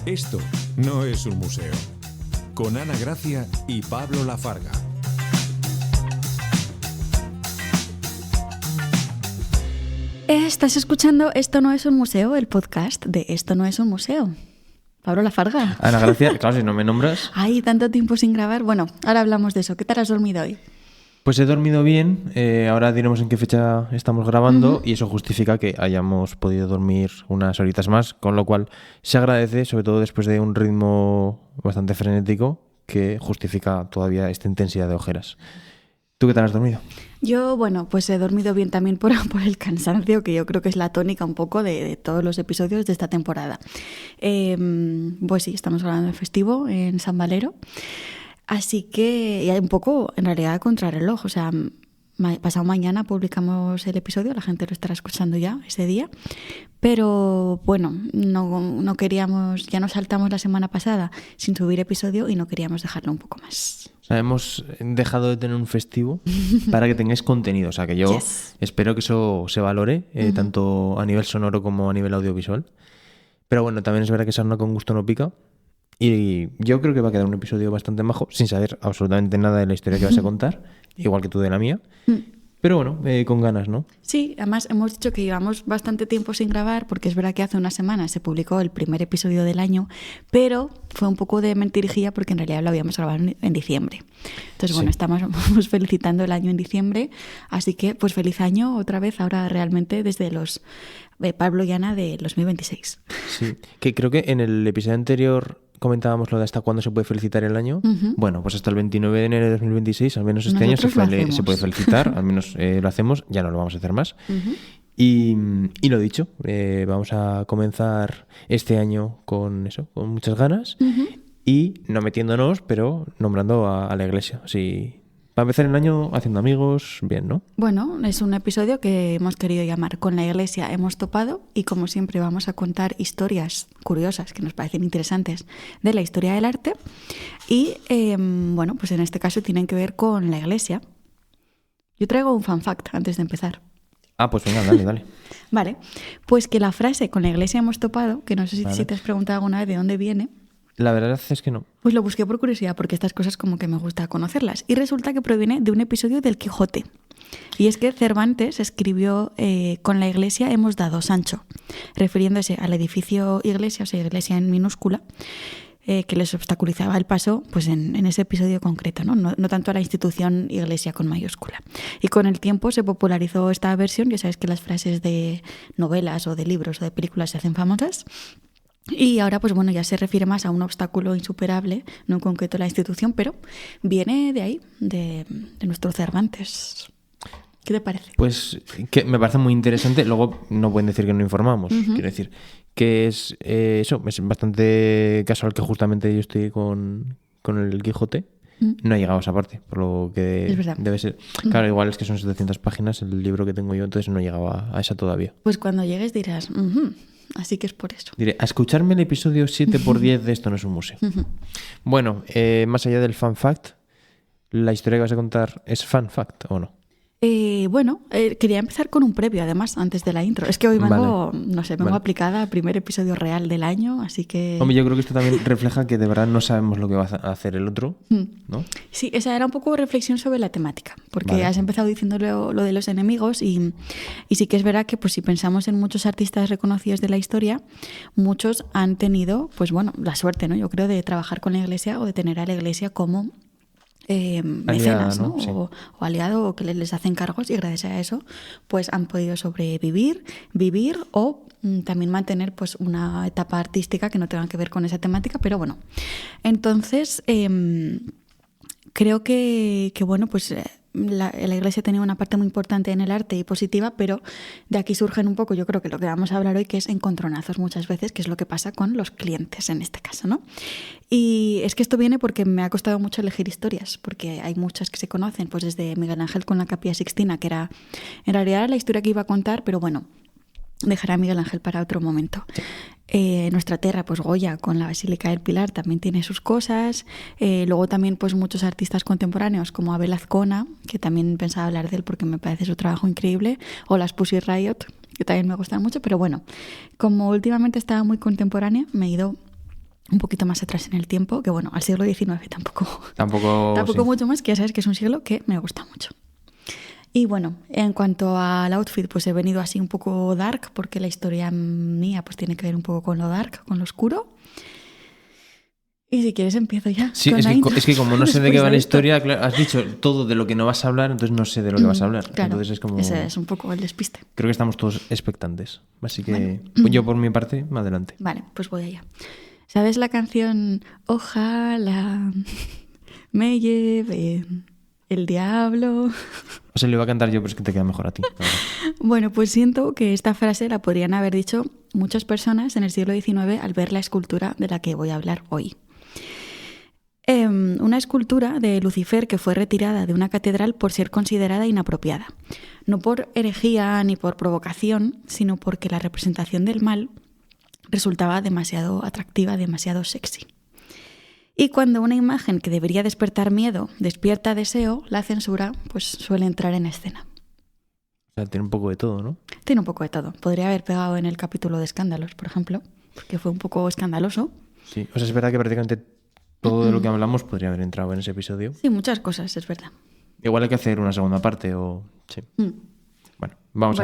Esto no es un museo. Con Ana Gracia y Pablo Lafarga. Estás escuchando Esto no es un museo, el podcast de Esto no es un museo. Pablo Lafarga. Ana Gracia, claro, si no me nombras. Ay, tanto tiempo sin grabar. Bueno, ahora hablamos de eso. ¿Qué tal has dormido hoy? Pues he dormido bien, ahora diremos en qué fecha estamos grabando y eso justifica que hayamos podido dormir unas horitas más, con lo cual se agradece, sobre todo después de un ritmo bastante frenético que justifica todavía esta intensidad de ojeras. ¿Tú qué tal has dormido? Yo, bueno, pues he dormido bien también por el cansancio, que yo creo que es la tónica un poco de todos los episodios de esta temporada. Pues sí, estamos grabando el festivo en San Valero. Así que, y hay un poco, en realidad, contrarreloj. O sea, pasado mañana publicamos el episodio, la gente lo estará escuchando ya ese día. Pero, bueno, no queríamos, ya nos saltamos la semana pasada sin subir episodio y no queríamos dejarlo un poco más. O sea, hemos dejado de tener un festivo para que tengáis contenido. O sea, que yo espero que eso se valore, tanto a nivel sonoro como a nivel audiovisual. Pero bueno, también es verdad que sarna con gusto no pica. Y yo creo que va a quedar un episodio bastante majo, sin saber absolutamente nada de la historia que vas a contar, igual que tú de la mía. Pero bueno, con ganas, ¿no? Sí, además hemos dicho que llevamos bastante tiempo sin grabar, porque es verdad que hace una semana se publicó el primer episodio del año, pero fue un poco de mentirijilla porque en realidad lo habíamos grabado en diciembre. Entonces, bueno, estamos felicitando el año en diciembre, así que pues feliz año otra vez, ahora realmente desde los Pablo y Ana de 2026. Sí, que creo que en el episodio anterior comentábamos lo de hasta cuándo se puede felicitar el año. Bueno, pues hasta el 29 de enero de 2026, al menos este Nosotros año se puede felicitar, al menos lo hacemos, ya no lo vamos a hacer más. Y lo dicho, vamos a comenzar este año con eso, con muchas ganas y no metiéndonos, pero nombrando a la iglesia. Así, para empezar el año haciendo amigos, bien, ¿no? Bueno, es un episodio que hemos querido llamar Con la Iglesia hemos topado y como siempre vamos a contar historias curiosas que nos parecen interesantes de la historia del arte y bueno, pues en este caso tienen que ver con la Iglesia. Yo traigo un fun fact antes de empezar. Ah, pues venga, dale. Vale, pues que la frase Con la Iglesia hemos topado, que no sé si te has preguntado alguna vez de dónde viene. La verdad es que no. Pues lo busqué por curiosidad porque estas cosas como que me gusta conocerlas. Y resulta que proviene de un episodio del Quijote. Y es que Cervantes escribió Con la Iglesia hemos dado Sancho, refiriéndose al edificio iglesia, o sea, iglesia en minúscula, que les obstaculizaba el paso pues en ese episodio concreto, no tanto a la institución iglesia con mayúscula. Y con el tiempo se popularizó esta versión. Ya sabes que las frases de novelas o de libros o de películas se hacen famosas. Y ahora, pues bueno, ya se refiere más a un obstáculo insuperable, no en concreto la institución, pero viene de ahí, de nuestro Cervantes. ¿Qué te parece? Pues que me parece muy interesante. Luego no pueden decir que no informamos. Quiero decir que es eso, es bastante casual que justamente yo estoy con el Quijote. No ha llegado a esa parte, por lo que debe ser. Claro, igual es que son 700 páginas el libro que tengo yo, entonces no llegaba a esa todavía. Pues cuando llegues dirás... Así que es por eso. Diré, a escucharme el episodio 7x10 de Esto no es un museo. Bueno, más allá del fun fact, ¿la historia que vas a contar es fun fact o no? Bueno, quería empezar con un previo, además, antes de la intro. Es que hoy vengo, vengo aplicada al primer episodio real del año, así que... Hombre, yo creo que esto también refleja que de verdad no sabemos lo que va a hacer el otro, ¿no? Sí, esa era un poco reflexión sobre la temática, porque has empezado diciendo lo de los enemigos y sí que es verdad que pues si pensamos en muchos artistas reconocidos de la historia, muchos han tenido, pues bueno, la suerte, ¿no? Yo creo, de trabajar con la Iglesia o de tener a la Iglesia como... mecenas, ¿no? Sí. O aliado, o que les hacen cargos y gracias a eso pues han podido sobrevivir, vivir o también mantener pues una etapa artística que no tenga que ver con esa temática, pero bueno, entonces creo que bueno, pues la Iglesia tenía una parte muy importante en el arte y positiva, pero de aquí surgen un poco, yo creo que lo que vamos a hablar hoy, que es encontronazos muchas veces, que es lo que pasa con los clientes en este caso, ¿no? Y es que esto viene porque me ha costado mucho elegir historias, porque hay muchas que se conocen, pues desde Miguel Ángel con la Capilla Sixtina, que era en realidad la historia que iba a contar, pero bueno, dejaré a Miguel Ángel para otro momento. Nuestra tierra, pues Goya con la Basílica del Pilar también tiene sus cosas. Luego también pues muchos artistas contemporáneos como Abel Azcona, que también pensaba hablar de él porque me parece su trabajo increíble, o las Pussy Riot, que también me gustan mucho, pero bueno, como últimamente estaba muy contemporánea, me he ido un poquito más atrás en el tiempo, que bueno, al siglo XIX tampoco sí. mucho más, que ya sabes que es un siglo que me gusta mucho. Y bueno, en cuanto al outfit, pues he venido así un poco dark, porque la historia mía pues tiene que ver un poco con lo dark, con lo oscuro. Y si quieres empiezo ya. Sí, con es que como no sé de qué va la esto. historia, claro, has dicho todo de lo que no vas a hablar, entonces no sé de lo que vas a hablar. Claro, Entonces es como... ese es un poco el despiste. Creo que estamos todos expectantes. Así que Bueno. yo por mi parte, adelante. Vale, pues voy allá. ¿Sabes la canción Ojalá me lleve el diablo? O sea, le iba a cantar yo, pero es que te queda mejor a ti. Bueno, pues siento que esta frase la podrían haber dicho muchas personas en el siglo XIX al ver la escultura de la que voy a hablar hoy. Una escultura de Lucifer que fue retirada de una catedral por ser considerada inapropiada. No por herejía ni por provocación, sino porque la representación del mal resultaba demasiado atractiva, demasiado sexy. Y cuando una imagen que debería despertar miedo despierta deseo, la censura pues suele entrar en escena. O sea, tiene un poco de todo, ¿no? Tiene un poco de todo. Podría haber pegado en el capítulo de escándalos, por ejemplo, porque fue un poco escandaloso. Sí, o sea, es verdad que prácticamente todo de lo que hablamos podría haber entrado en ese episodio. Sí, muchas cosas, es verdad. Igual hay que hacer una segunda parte o... Sí. Bueno, vamos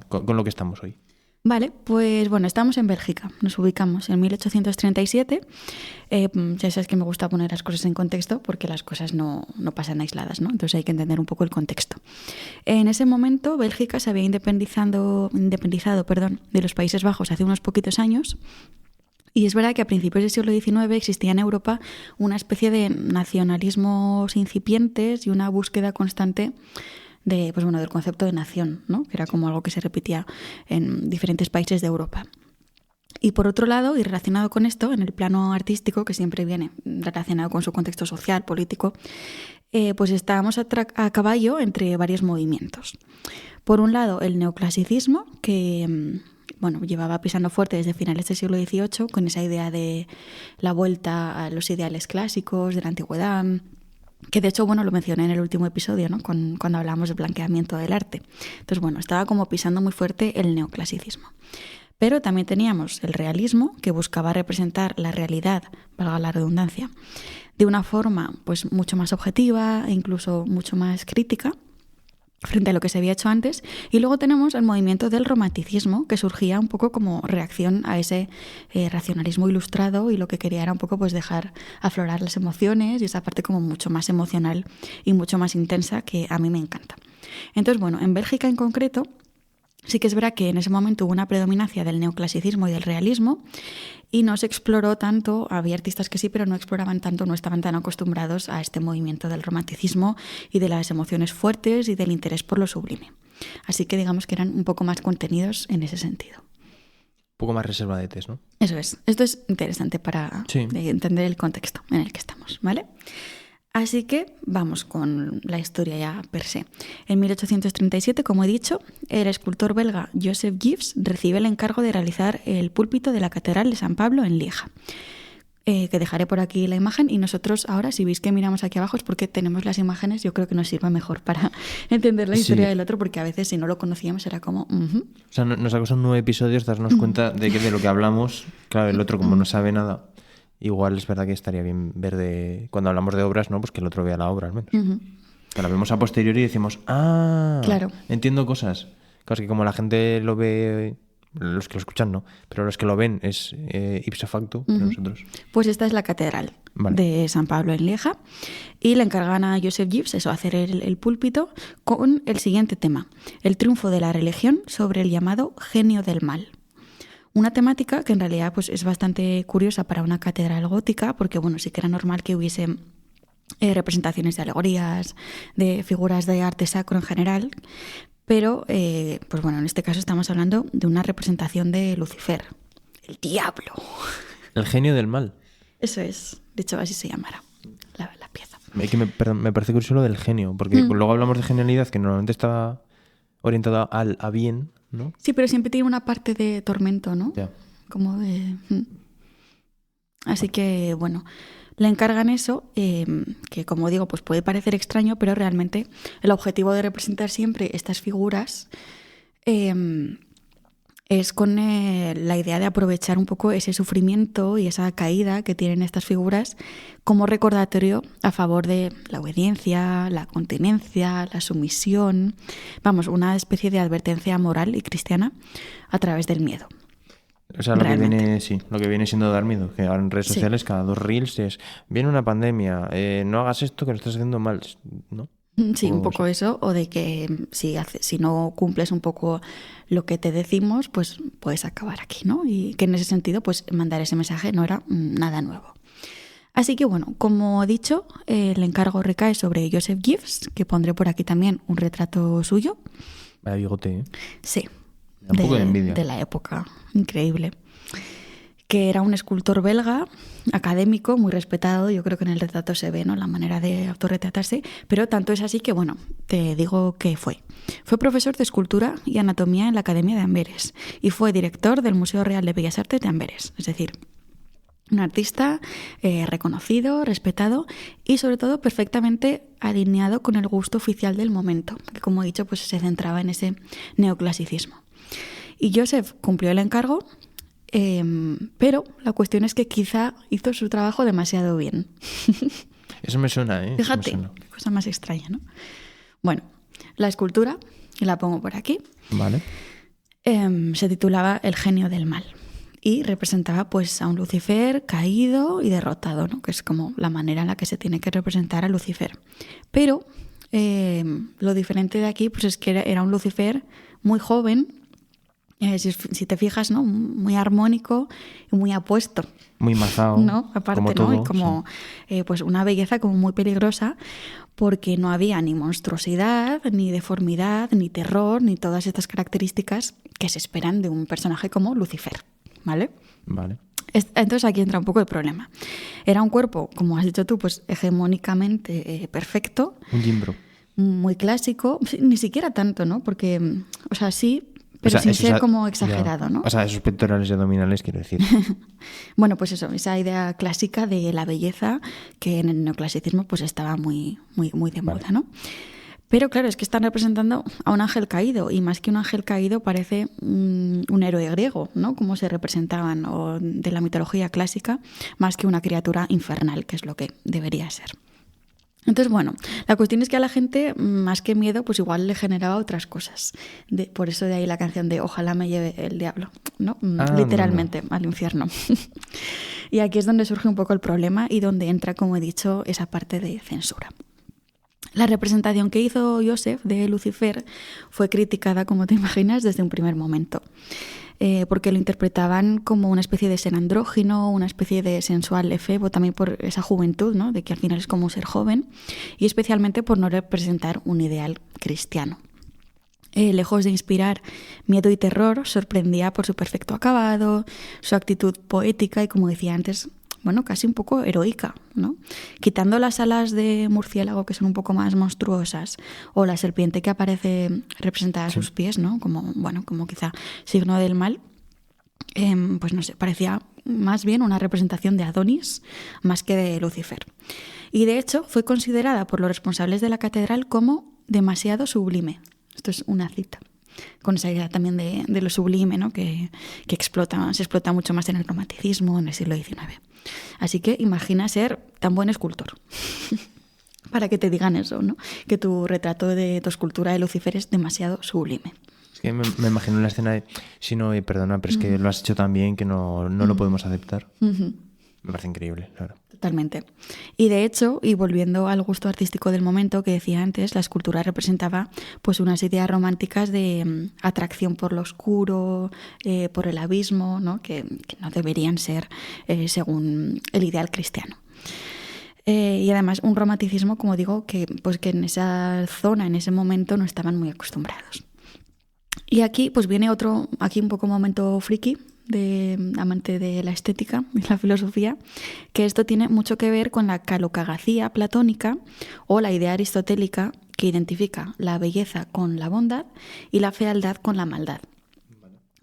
con lo que estamos hoy. Vale, pues bueno, estamos en Bélgica, nos ubicamos en 1837. Ya sabes que me gusta poner las cosas en contexto porque las cosas no pasan aisladas, ¿no? Entonces hay que entender un poco el contexto. En ese momento, Bélgica se había independizado, de los Países Bajos hace unos poquitos años. Y es verdad que a principios del siglo XIX existía en Europa una especie de nacionalismos incipientes y una búsqueda constante del concepto de nación, ¿no? Que era como algo que se repetía en diferentes países de Europa. Y por otro lado, y relacionado con esto, en el plano artístico, que siempre viene relacionado con su contexto social, político, pues estábamos a caballo entre varios movimientos. Por un lado, el neoclasicismo, que llevaba pisando fuerte desde finales del siglo XVIII, con esa idea de la vuelta a los ideales clásicos de la antigüedad, que de hecho, lo mencioné en el último episodio, ¿no? Cuando hablamos del blanqueamiento del arte. Entonces, estaba como pisando muy fuerte el neoclasicismo. Pero también teníamos el realismo, que buscaba representar la realidad, valga la redundancia, de una forma pues mucho más objetiva e incluso mucho más crítica frente a lo que se había hecho antes. Y luego tenemos el movimiento del romanticismo, que surgía un poco como reacción a ese racionalismo ilustrado, y lo que quería era un poco pues dejar aflorar las emociones y esa parte como mucho más emocional y mucho más intensa, que a mí me encanta. Entonces, en Bélgica en concreto, sí que es verdad que en ese momento hubo una predominancia del neoclasicismo y del realismo, y no se exploró tanto, había artistas que sí, pero no exploraban tanto, no estaban tan acostumbrados a este movimiento del romanticismo y de las emociones fuertes y del interés por lo sublime. Así que digamos que eran un poco más contenidos en ese sentido. Un poco más reservadetes, ¿no? Eso es. Esto es interesante para entender el contexto en el que estamos, ¿vale? Así que vamos con la historia ya per se. En 1837, como he dicho, el escultor belga Joseph Gibbs recibe el encargo de realizar el púlpito de la Catedral de San Pablo en Lieja. Que dejaré por aquí la imagen, y nosotros ahora, si veis que miramos aquí abajo, es porque tenemos las imágenes. Yo creo que nos sirve mejor para entender la historia del otro, porque a veces si no lo conocíamos era como... O sea, nos ha costado 9 episodios darnos cuenta de que de lo que hablamos, claro, el otro como no sabe nada... Igual es verdad que estaría bien ver cuando hablamos de obras, ¿no? Pues que el otro vea la obra al menos. Que la vemos a posteriori y decimos, claro, entiendo cosas. Claro, es que como la gente lo ve, los que lo escuchan no, pero los que lo ven es ipso facto para nosotros. Pues esta es la catedral de San Pablo en Lieja, y le encargan a Joseph Gibbs hacer el púlpito con el siguiente tema: el triunfo de la religión sobre el llamado genio del mal. Una temática que en realidad pues, es bastante curiosa para una catedral gótica, porque sí que era normal que hubiese representaciones de alegorías, de figuras de arte sacro en general, pero en este caso estamos hablando de una representación de Lucifer, el diablo. El genio del mal. Eso es, de hecho así se llamará la pieza. Me parece curioso lo del genio, porque luego hablamos de genialidad, que normalmente está orientada a bien, ¿no? Sí, pero siempre tiene una parte de tormento, ¿no? Ya. Como de... Así que, le encargan eso, que como digo, pues puede parecer extraño, pero realmente el objetivo de representar siempre estas figuras es con la idea de aprovechar un poco ese sufrimiento y esa caída que tienen estas figuras como recordatorio a favor de la obediencia, la continencia, la sumisión, vamos, una especie de advertencia moral y cristiana a través del miedo. O sea, lo que viene siendo dar miedo, que ahora en redes sociales cada 2 reels es, viene una pandemia, no hagas esto que lo estás haciendo mal, ¿no? Sí, un poco eso, o de que si no cumples un poco lo que te decimos, pues puedes acabar aquí, ¿no? Y que en ese sentido, pues mandar ese mensaje no era nada nuevo. Así que bueno, como he dicho, el encargo recae sobre Joseph Gibbs, que pondré por aquí también un retrato suyo. Vaya bigote, ¿eh? Sí. Un poco de envidia. De la época, increíble. Que era un escultor belga, académico, muy respetado. Yo creo que en el retrato se ve, ¿no?, la manera de autorretratarse, pero tanto es así que, bueno, te digo que fue. Fue profesor de escultura y anatomía en la Academia de Amberes y fue director del Museo Real de Bellas Artes de Amberes. Es decir, un artista reconocido, respetado y sobre todo perfectamente alineado con el gusto oficial del momento, que como he dicho, pues se centraba en ese neoclasicismo. Y Joseph cumplió el encargo, pero la cuestión es que quizá hizo su trabajo demasiado bien. Eso me suena, ¿eh? Fíjate, qué cosa más extraña, ¿no? Bueno, la escultura, y la pongo por aquí, vale. Se titulaba El genio del mal y representaba pues a un Lucifer caído y derrotado, ¿no?, que es como la manera en la que se tiene que representar a Lucifer. Pero lo diferente de aquí pues es que era un Lucifer muy joven, si te fijas, ¿no?, muy armónico y muy apuesto. Muy mazao, ¿no? Aparte, como ¿no? todo, Y como sí. Pues una belleza como muy peligrosa, porque no había ni monstruosidad, ni deformidad, ni terror, ni todas estas características que se esperan de un personaje como Lucifer, ¿vale? Vale. Entonces aquí entra un poco el problema. Era un cuerpo, como has dicho tú, pues hegemónicamente perfecto. Un gimbro. Muy clásico, ni siquiera tanto, ¿no? Porque, o sea, sí, pero sin ser como exagerado, ¿no? O sea, esos pectorales y abdominales, quiero decir. Bueno, pues eso, esa idea clásica de la belleza que en el neoclasicismo pues estaba muy, muy, muy de moda, ¿no? Pero claro, es que están representando a un ángel caído, y más que un ángel caído parece un héroe griego, ¿no?, como se representaban, o de la mitología clásica, más que una criatura infernal, que es lo que debería ser. Entonces, bueno, la cuestión es que a la gente, más que miedo, pues igual le generaba otras cosas. Por eso de ahí la canción de Ojalá me lleve el diablo, ¿no? Literalmente, al infierno. Y aquí es donde surge un poco el problema y donde entra, como he dicho, esa parte de censura. La representación que hizo Joseph de Lucifer fue criticada, como te imaginas, desde un primer momento. Porque lo interpretaban como una especie de ser andrógino, una especie de sensual efebo, también por esa juventud, ¿no?, de que al final es como un ser joven, y especialmente por no representar un ideal cristiano. Lejos de inspirar miedo y terror, sorprendía por su perfecto acabado, su actitud poética y, como decía antes, bueno, casi un poco heroica, ¿no? Quitando las alas de murciélago, que son un poco más monstruosas, o la serpiente que aparece representada a sus pies, ¿no?, como, bueno, como quizá signo del mal, pues no sé, parecía más bien una representación de Adonis más que de Lucifer. Y de hecho fue considerada por los responsables de la catedral como demasiado sublime. Esto es una cita. Con esa idea también de lo sublime, ¿no?, que se explota mucho más en el romanticismo, en el siglo XIX. Así que imagina ser tan buen escultor para que te digan eso, ¿no?, que tu retrato de tu escultura de Lucifer es demasiado sublime. Es que me imagino la escena de, si no, perdona, pero es que lo has hecho tan bien que no lo podemos aceptar. Me parece increíble, claro. Totalmente. Y de hecho, y volviendo al gusto artístico del momento que decía antes, la escultura representaba pues unas ideas románticas de atracción por lo oscuro, por el abismo, ¿no?, que no deberían ser según el ideal cristiano. Y además un romanticismo, como digo, que en esa zona, en ese momento, no estaban muy acostumbrados. Y aquí pues viene aquí un poco momento friki, de amante de la estética y la filosofía, que esto tiene mucho que ver con la calocagacía platónica o la idea aristotélica que identifica la belleza con la bondad y la fealdad con la maldad.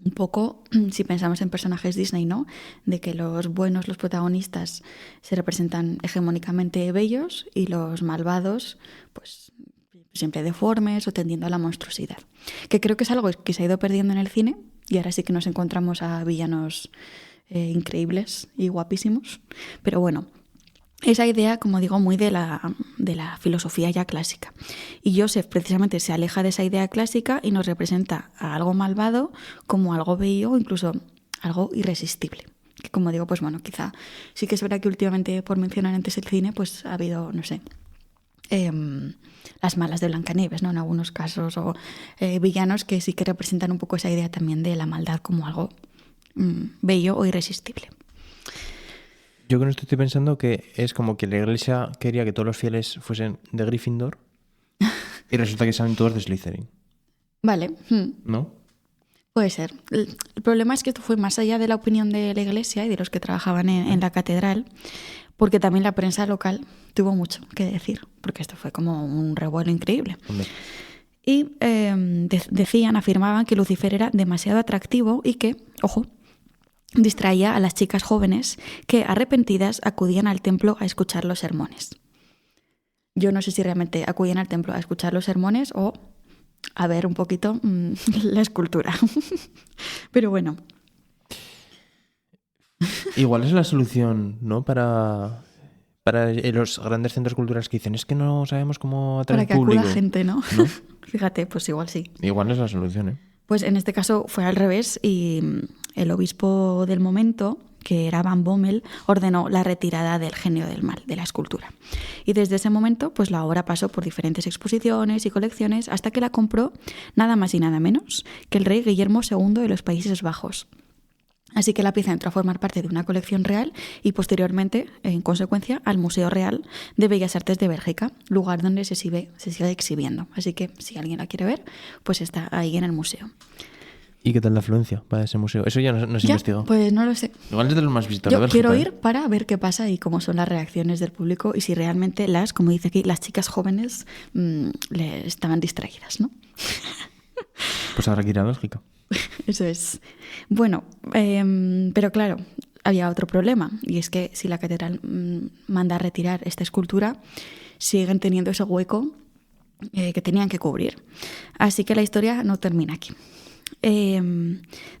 Un poco, si pensamos en personajes Disney, ¿no?, de que los buenos, los protagonistas, se representan hegemónicamente bellos y los malvados, pues siempre deformes o tendiendo a la monstruosidad. Que creo que es algo que se ha ido perdiendo en el cine, y ahora sí que nos encontramos a villanos increíbles y guapísimos. Pero bueno, esa idea, como digo, muy de la filosofía ya clásica. Y Joseph precisamente se aleja de esa idea clásica y nos representa a algo malvado como algo bello o incluso algo irresistible. Que como digo, pues bueno, quizá sí que es verdad que últimamente, por mencionar antes el cine, pues ha habido, no sé, las malas de Blancanieves, ¿no? En algunos casos, o villanos que sí que representan un poco esa idea también de la maldad como algo bello o irresistible. Yo con esto estoy pensando que es como que la iglesia quería que todos los fieles fuesen de Gryffindor y resulta que salen todos de Slytherin. Vale. ¿No? Puede ser. El problema es que esto fue más allá de la opinión de la iglesia y de los que trabajaban en la catedral, porque también la prensa local tuvo mucho que decir, porque esto fue como un revuelo increíble. Hombre. Y afirmaban que Lucifer era demasiado atractivo y que, ojo, distraía a las chicas jóvenes que, arrepentidas, acudían al templo a escuchar los sermones. Yo no sé si realmente acudían al templo a escuchar los sermones o a ver un poquito la escultura. Pero bueno. Igual es la solución, ¿no? Para los grandes centros culturales que dicen es que no sabemos cómo atraer público. Para que acuda gente, ¿no? Fíjate, pues igual sí. Igual es la solución, ¿eh? Pues en este caso fue al revés y el obispo del momento, que era Van Bommel, ordenó la retirada del genio del mal, de la escultura. Y desde ese momento, pues la obra pasó por diferentes exposiciones y colecciones hasta que la compró nada más y nada menos que el rey Guillermo II de los Países Bajos. Así que la pieza entró a formar parte de una colección real y posteriormente, en consecuencia, al Museo Real de Bellas Artes de Bélgica, lugar donde se sigue exhibiendo. Así que si alguien la quiere ver, pues está ahí en el museo. ¿Y qué tal la afluencia para ese museo? Eso ya no se investigó. Pues no lo sé. Igual es de los más visitados de Yo Bélgica. quiero ir para ver qué pasa y cómo son las reacciones del público y si realmente como dice aquí, las chicas jóvenes estaban distraídas, ¿no? Pues habrá que ir a Bélgica. Eso es. Bueno, pero claro, había otro problema y es que si la catedral manda a retirar esta escultura, siguen teniendo ese hueco que tenían que cubrir. Así que la historia no termina aquí.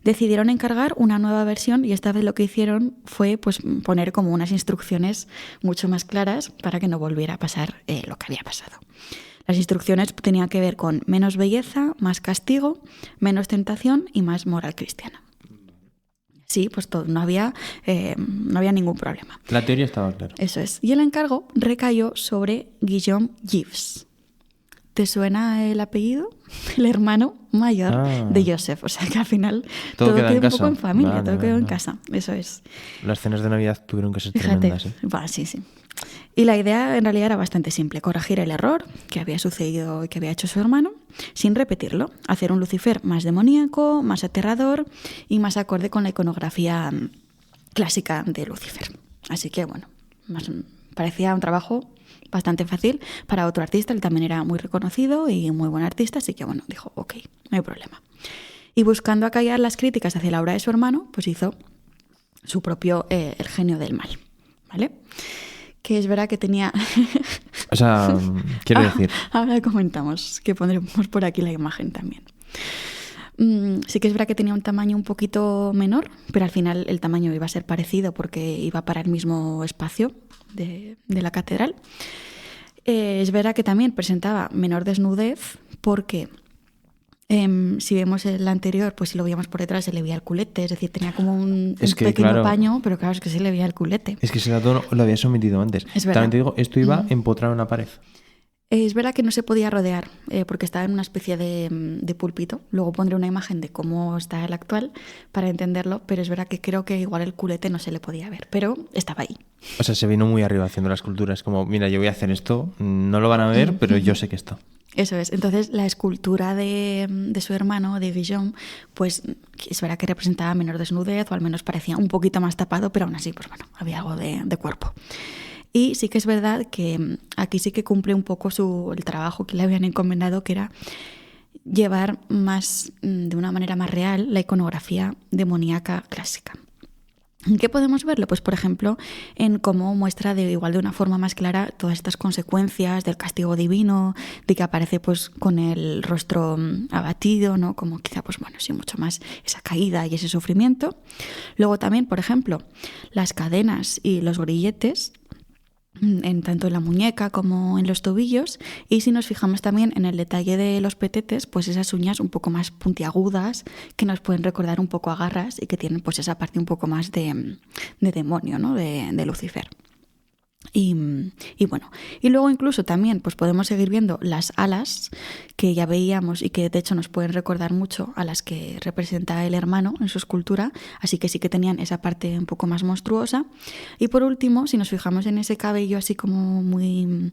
Decidieron encargar una nueva versión y esta vez lo que hicieron fue pues, poner como unas instrucciones mucho más claras para que no volviera a pasar lo que había pasado. Las instrucciones tenían que ver con menos belleza, más castigo, menos tentación y más moral cristiana. Sí, pues todo, no había ningún problema. La teoría estaba clara. Eso es. Y el encargo recayó sobre Guillaume Gifs. ¿Te suena el apellido? El hermano mayor de Joseph. O sea que al final todo quedó un poco en familia, todo quedó en casa. Eso es. Las cenas de Navidad tuvieron que ser tremendas. Sí. Y la idea en realidad era bastante simple. Corregir el error que había sucedido y que había hecho su hermano sin repetirlo. Hacer un Lucifer más demoníaco, más aterrador y más acorde con la iconografía clásica de Lucifer. Así que bueno, parecía un trabajo bastante fácil para otro artista. Él también era muy reconocido y muy buen artista, así que bueno, dijo, ok, no hay problema. Y buscando acallar las críticas hacia la obra de su hermano, pues hizo su propio El genio del mal, ¿vale? Que es verdad que tenía... O sea, quiero decir... Ahora comentamos, que pondremos por aquí la imagen también. Sí que es verdad que tenía un tamaño un poquito menor, pero al final el tamaño iba a ser parecido porque iba para el mismo espacio de la catedral. Es verdad que también presentaba menor desnudez porque si vemos el anterior, pues si lo veíamos por detrás se le veía el culete, es decir, tenía como un pequeño paño, pero claro, es que se le veía el culete. Es que ese dato lo había sometido antes. También te digo, esto iba empotrado en la pared. Es verdad que no se podía rodear porque estaba en una especie de púlpito. Luego pondré una imagen de cómo está el actual para entenderlo, pero es verdad que creo que igual el culete no se le podía ver, pero estaba ahí. O sea, se vino muy arriba haciendo la escultura. Es como, mira, yo voy a hacer esto, no lo van a ver, pero yo sé que está. Eso es. Entonces, la escultura de su hermano, de Guillaume, pues es verdad que representaba menor desnudez, o al menos parecía un poquito más tapado, pero aún así, pues bueno, había algo de cuerpo. Y sí que es verdad que aquí sí que cumple un poco el trabajo que le habían encomendado, que era llevar más, de una manera más real, la iconografía demoníaca clásica. ¿En qué podemos verlo? Pues, por ejemplo, en cómo muestra de una forma más clara todas estas consecuencias del castigo divino, de que aparece pues con el rostro abatido, ¿no? Como quizá, pues bueno, sí, mucho más esa caída y ese sufrimiento. Luego también, por ejemplo, las cadenas y los grilletes, tanto en la muñeca como en los tobillos, y si nos fijamos también en el detalle de los petetes, pues esas uñas un poco más puntiagudas que nos pueden recordar un poco a garras y que tienen pues esa parte un poco más de demonio, ¿no? de Lucifer. Y bueno, y luego incluso también pues podemos seguir viendo las alas que ya veíamos y que de hecho nos pueden recordar mucho a las que representa el hermano en su escultura, así que sí que tenían esa parte un poco más monstruosa. Y por último, si nos fijamos en ese cabello así como muy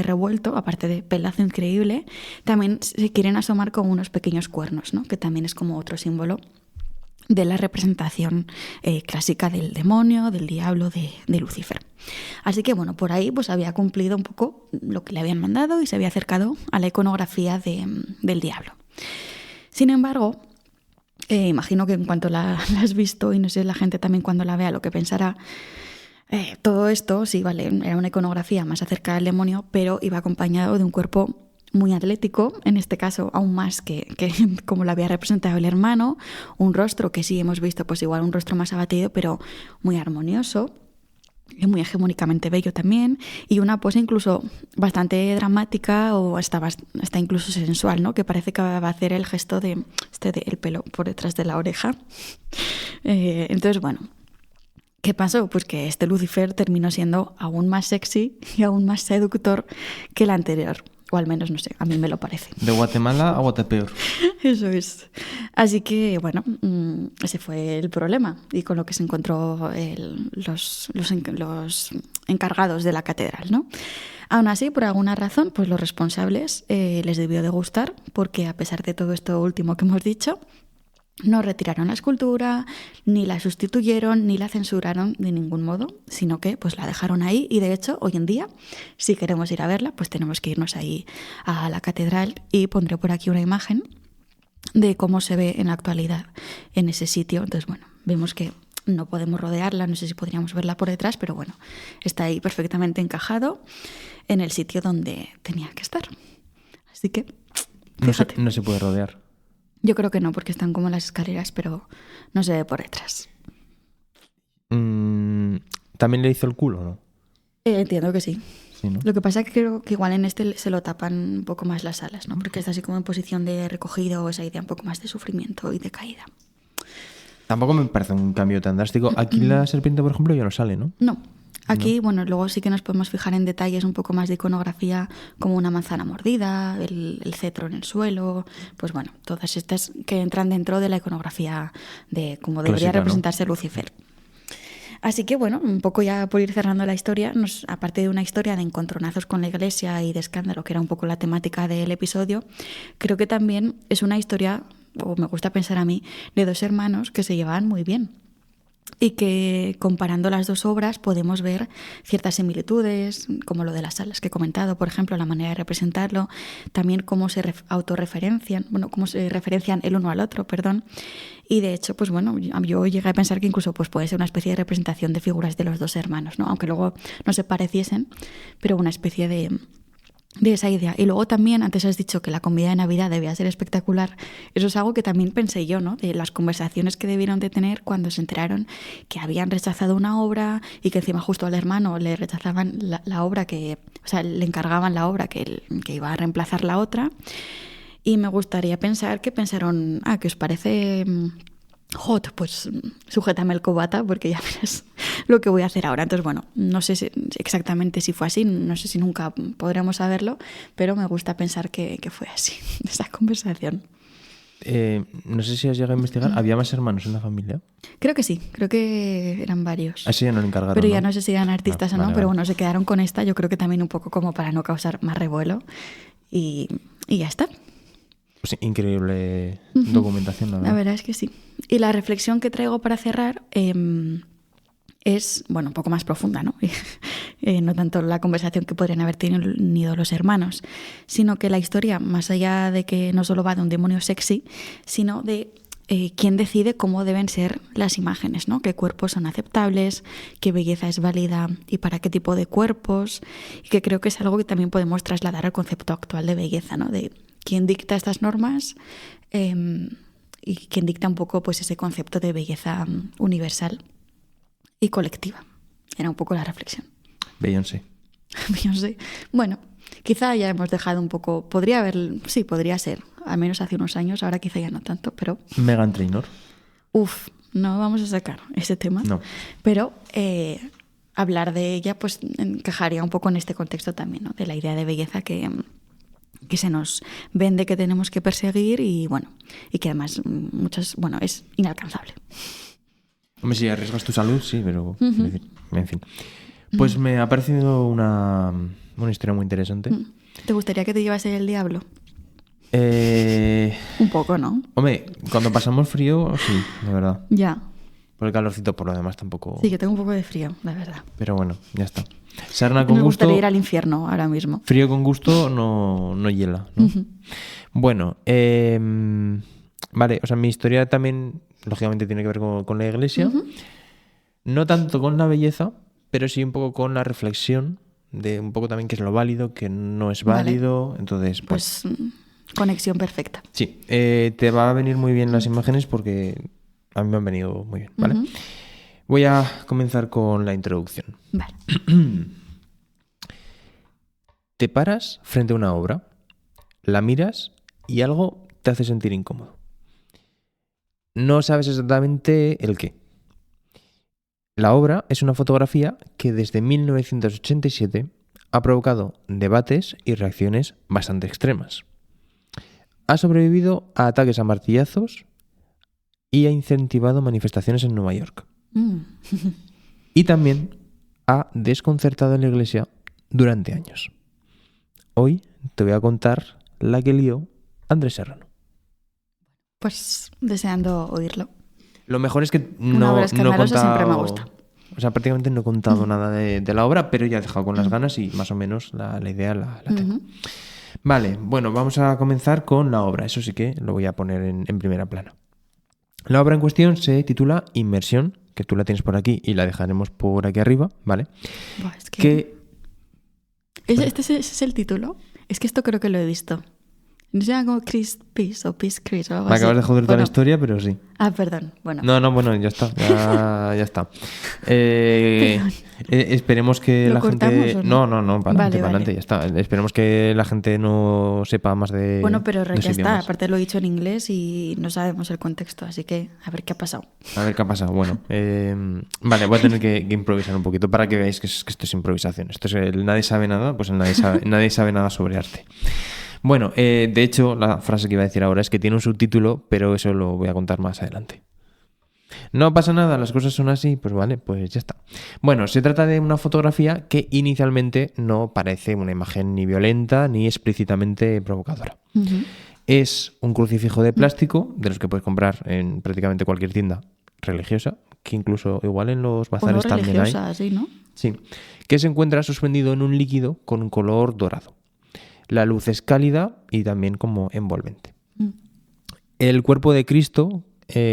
revuelto, aparte de pelazo increíble, también se quieren asomar con unos pequeños cuernos, ¿no? Que también es como otro símbolo de la representación clásica del demonio, del diablo, de Lucifer. Así que bueno, por ahí pues había cumplido un poco lo que le habían mandado y se había acercado a la iconografía del diablo. Sin embargo, imagino que en cuanto la has visto, y no sé la gente también cuando la vea lo que pensará, todo esto, sí, vale, era una iconografía más acerca del demonio, pero iba acompañado de un cuerpo muy atlético, en este caso aún más que como lo había representado el hermano, un rostro que sí hemos visto, pues igual un rostro más abatido, pero muy armonioso y muy hegemónicamente bello también, y una pose incluso bastante dramática o hasta incluso sensual, ¿no? Que parece que va a hacer el gesto de el pelo por detrás de la oreja. Entonces, bueno, ¿qué pasó? Pues que este Lucifer terminó siendo aún más sexy y aún más seductor que el anterior. O al menos, no sé, a mí me lo parece. De Guatemala a Guatepeor. Eso es. Así que, bueno, ese fue el problema. Y con lo que se encontró los encargados de la catedral, ¿no? Aún así, por alguna razón, pues los responsables les debió de gustar, porque a pesar de todo esto último que hemos dicho, no retiraron la escultura, ni la sustituyeron, ni la censuraron de ningún modo, sino que pues la dejaron ahí. Y de hecho, hoy en día, si queremos ir a verla, pues tenemos que irnos ahí a la catedral, y pondré por aquí una imagen de cómo se ve en la actualidad en ese sitio. Entonces, bueno, vemos que no podemos rodearla, no sé si podríamos verla por detrás, pero bueno, está ahí perfectamente encajado en el sitio donde tenía que estar. Así que, fíjate. No se puede rodear. Yo creo que no, porque están como las escaleras, pero no se ve por detrás. ¿También le hizo el culo, no? Entiendo que sí. Sí, ¿no? Lo que pasa es que creo que igual en este se lo tapan un poco más las alas, ¿no? Porque está así como en posición de recogido, o esa idea un poco más de sufrimiento y de caída. Tampoco me parece un cambio tan drástico. Aquí la serpiente, por ejemplo, ya no sale, ¿no? No. Aquí, bueno, luego sí que nos podemos fijar en detalles un poco más de iconografía, como una manzana mordida, el cetro en el suelo, pues bueno, todas estas que entran dentro de la iconografía de cómo debería clásica, representarse, ¿no? Lucifer. Así que bueno, un poco ya por ir cerrando la historia, aparte de una historia de encontronazos con la iglesia y de escándalo, que era un poco la temática del episodio, creo que también es una historia, o me gusta pensar a mí, de dos hermanos que se llevaban muy bien. Y que comparando las dos obras podemos ver ciertas similitudes, como lo de las alas que he comentado, por ejemplo, la manera de representarlo, también cómo se autorreferencian, cómo se referencian el uno al otro, perdón. Y de hecho, pues bueno, yo llegué a pensar que incluso pues, puede ser una especie de representación de figuras de los dos hermanos, ¿no? Aunque luego no se pareciesen, pero una especie de esa idea. Y luego también, antes has dicho que la comida de Navidad debía ser espectacular. Eso es algo que también pensé yo, ¿no? De las conversaciones que debieron de tener cuando se enteraron que habían rechazado una obra y que encima justo al hermano le rechazaban la obra le encargaban la obra que iba a reemplazar la otra. Y me gustaría pensar que pensaron, ¿qué os parece hot? Pues sujétame el cubata porque ya verás lo que voy a hacer ahora. Entonces, bueno, no sé exactamente si fue así, no sé si nunca podremos saberlo, pero me gusta pensar que fue así, esa conversación. No sé si has llegado a investigar, ¿había más hermanos en la familia? Creo que sí, creo que eran varios. Así ya no le encargaron, pero ya no sé si eran artistas o no, vale, pero vale. bueno, se quedaron con esta, yo creo que también un poco como para no causar más revuelo y ya está. Pues increíble documentación, la verdad. La verdad es que sí. Y la reflexión que traigo para cerrar es, bueno, un poco más profunda, ¿no? No tanto la conversación que podrían haber tenido los hermanos, sino que la historia, más allá de que no solo va de un demonio sexy, sino de quién decide cómo deben ser las imágenes, ¿no? Qué cuerpos son aceptables, qué belleza es válida y para qué tipo de cuerpos. Y que creo que es algo que también podemos trasladar al concepto actual de belleza, ¿no? De quién dicta estas normas y quién dicta un poco pues, ese concepto de belleza universal y colectiva. Era un poco la reflexión. Beyoncé. Beyoncé. Bueno, quizá ya hemos dejado un poco... podría ser, al menos hace unos años, ahora quizá ya no tanto, pero... Meghan Trainor. No vamos a sacar ese tema. No. Pero hablar de ella pues encajaría un poco en este contexto también, ¿no? De la idea de belleza que se nos vende que tenemos que perseguir y que además es inalcanzable. Hombre, si arriesgas tu salud, sí, pero... En fin. Pues me ha parecido una historia muy interesante. ¿Te gustaría que te llevase el diablo? Un poco, ¿no? Hombre, cuando pasamos frío, sí, de verdad. Ya. Por el calorcito, por lo demás, tampoco... Sí, que tengo un poco de frío, la verdad. Pero bueno, ya está. Sarna con me gusto... gustaría ir al infierno ahora mismo. Frío con gusto no hiela, ¿no? Bueno, vale, o sea, mi historia también, lógicamente, tiene que ver con la iglesia. No tanto con la belleza, pero sí un poco con la reflexión de un poco también qué es lo válido, qué no es válido. Vale. Entonces, pues conexión perfecta. Sí, te va a venir muy bien las imágenes porque a mí me han venido muy bien, ¿vale? Voy a comenzar con la introducción. Vale. Te paras frente a una obra, la miras y algo te hace sentir incómodo. No sabes exactamente el qué. La obra es una fotografía que desde 1987 ha provocado debates y reacciones bastante extremas. Ha sobrevivido a ataques a martillazos y ha incentivado manifestaciones en Nueva York. Y también ha desconcertado en la iglesia durante años. Hoy te voy a contar la que lió Andrés Serrano. Pues deseando oírlo. Lo mejor es que Una obra escandalosa siempre me gusta. O sea, prácticamente no he contado nada de la obra, pero ya he dejado con las ganas y más o menos la idea la tengo. Vale, bueno, vamos a comenzar con la obra. Eso sí que lo voy a poner en primera plana. La obra en cuestión se titula Inmersión, que tú la tienes por aquí y la dejaremos por aquí arriba, ¿vale? Buah, es que... ¿Este es el título? Es que esto creo que lo he visto. No se llama como Chris Peace o Peace Chris o algo Me así. acabas de joder toda la historia, pero sí. Ah, perdón. Bueno. No, bueno, ya está. Ya está. Esperemos que ¿Lo la gente... o no? No, para adelante, ya está. Esperemos que la gente no sepa más de... Bueno, pero ya está. idiomas. Aparte lo he dicho en inglés y no sabemos el contexto, así que a ver qué ha pasado. Bueno, vale, voy a tener que improvisar un poquito para que veáis que esto es improvisación. Esto es el nadie sabe nada, pues nadie sabe nada sobre arte. Bueno, de hecho, la frase que iba a decir ahora es que tiene un subtítulo, pero eso lo voy a contar más adelante. No pasa nada, las cosas son así, pues vale, pues ya está. Bueno, se trata de una fotografía que inicialmente no parece una imagen ni violenta ni explícitamente provocadora. Es un crucifijo de plástico, de los que puedes comprar en prácticamente cualquier tienda religiosa, que incluso igual en los bazares también hay. Sí, ¿no? Sí, que se encuentra suspendido en un líquido con un color dorado. La luz es cálida y también como envolvente. El cuerpo de Cristo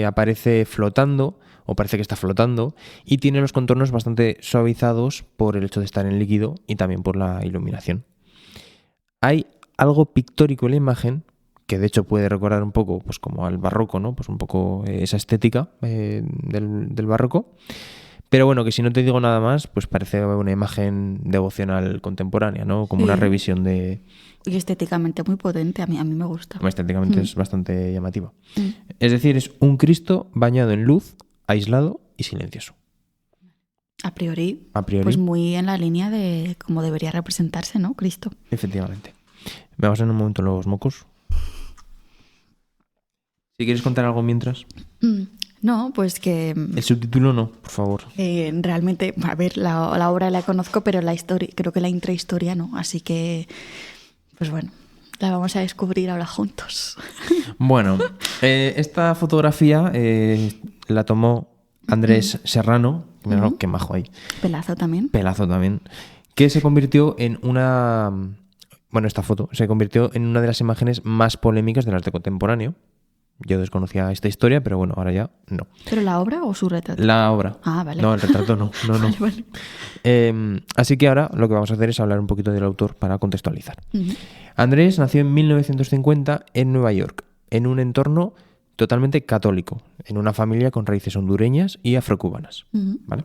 aparece flotando, o parece que está flotando, y tiene los contornos bastante suavizados por el hecho de estar en líquido y también por la iluminación. Hay algo pictórico en la imagen, que de hecho puede recordar un poco pues como al barroco, ¿no? Pues un poco esa estética del barroco. Pero bueno, que si no te digo nada más, pues parece una imagen devocional contemporánea, ¿no? Como una revisión de... Y estéticamente muy potente, a mí me gusta. Estéticamente es bastante llamativa. Es decir, es un Cristo bañado en luz, aislado y silencioso. A priori, pues muy en la línea de cómo debería representarse, ¿no? Cristo. Efectivamente. Me vas en un momento los mocos. Si quieres contar algo mientras... No, pues que... El subtítulo no, por favor. Realmente, a ver, la obra la conozco, pero la historia, creo que la intrahistoria no. Así que, pues bueno, la vamos a descubrir ahora juntos. Bueno, esta fotografía la tomó Andrés Serrano. Mira, qué majo ahí. Pelazo también. Que se convirtió en una... Bueno, esta foto se convirtió en una de las imágenes más polémicas del arte contemporáneo. Yo desconocía esta historia, pero bueno, ahora ya no. ¿Pero la obra o su retrato? La obra. Ah, vale. No, el retrato no. Vale. Así que ahora lo que vamos a hacer es hablar un poquito del autor para contextualizar. Ujú. Andrés nació en 1950 en Nueva York, en un entorno totalmente católico, en una familia con raíces hondureñas y afrocubanas. Ujú. ¿Vale?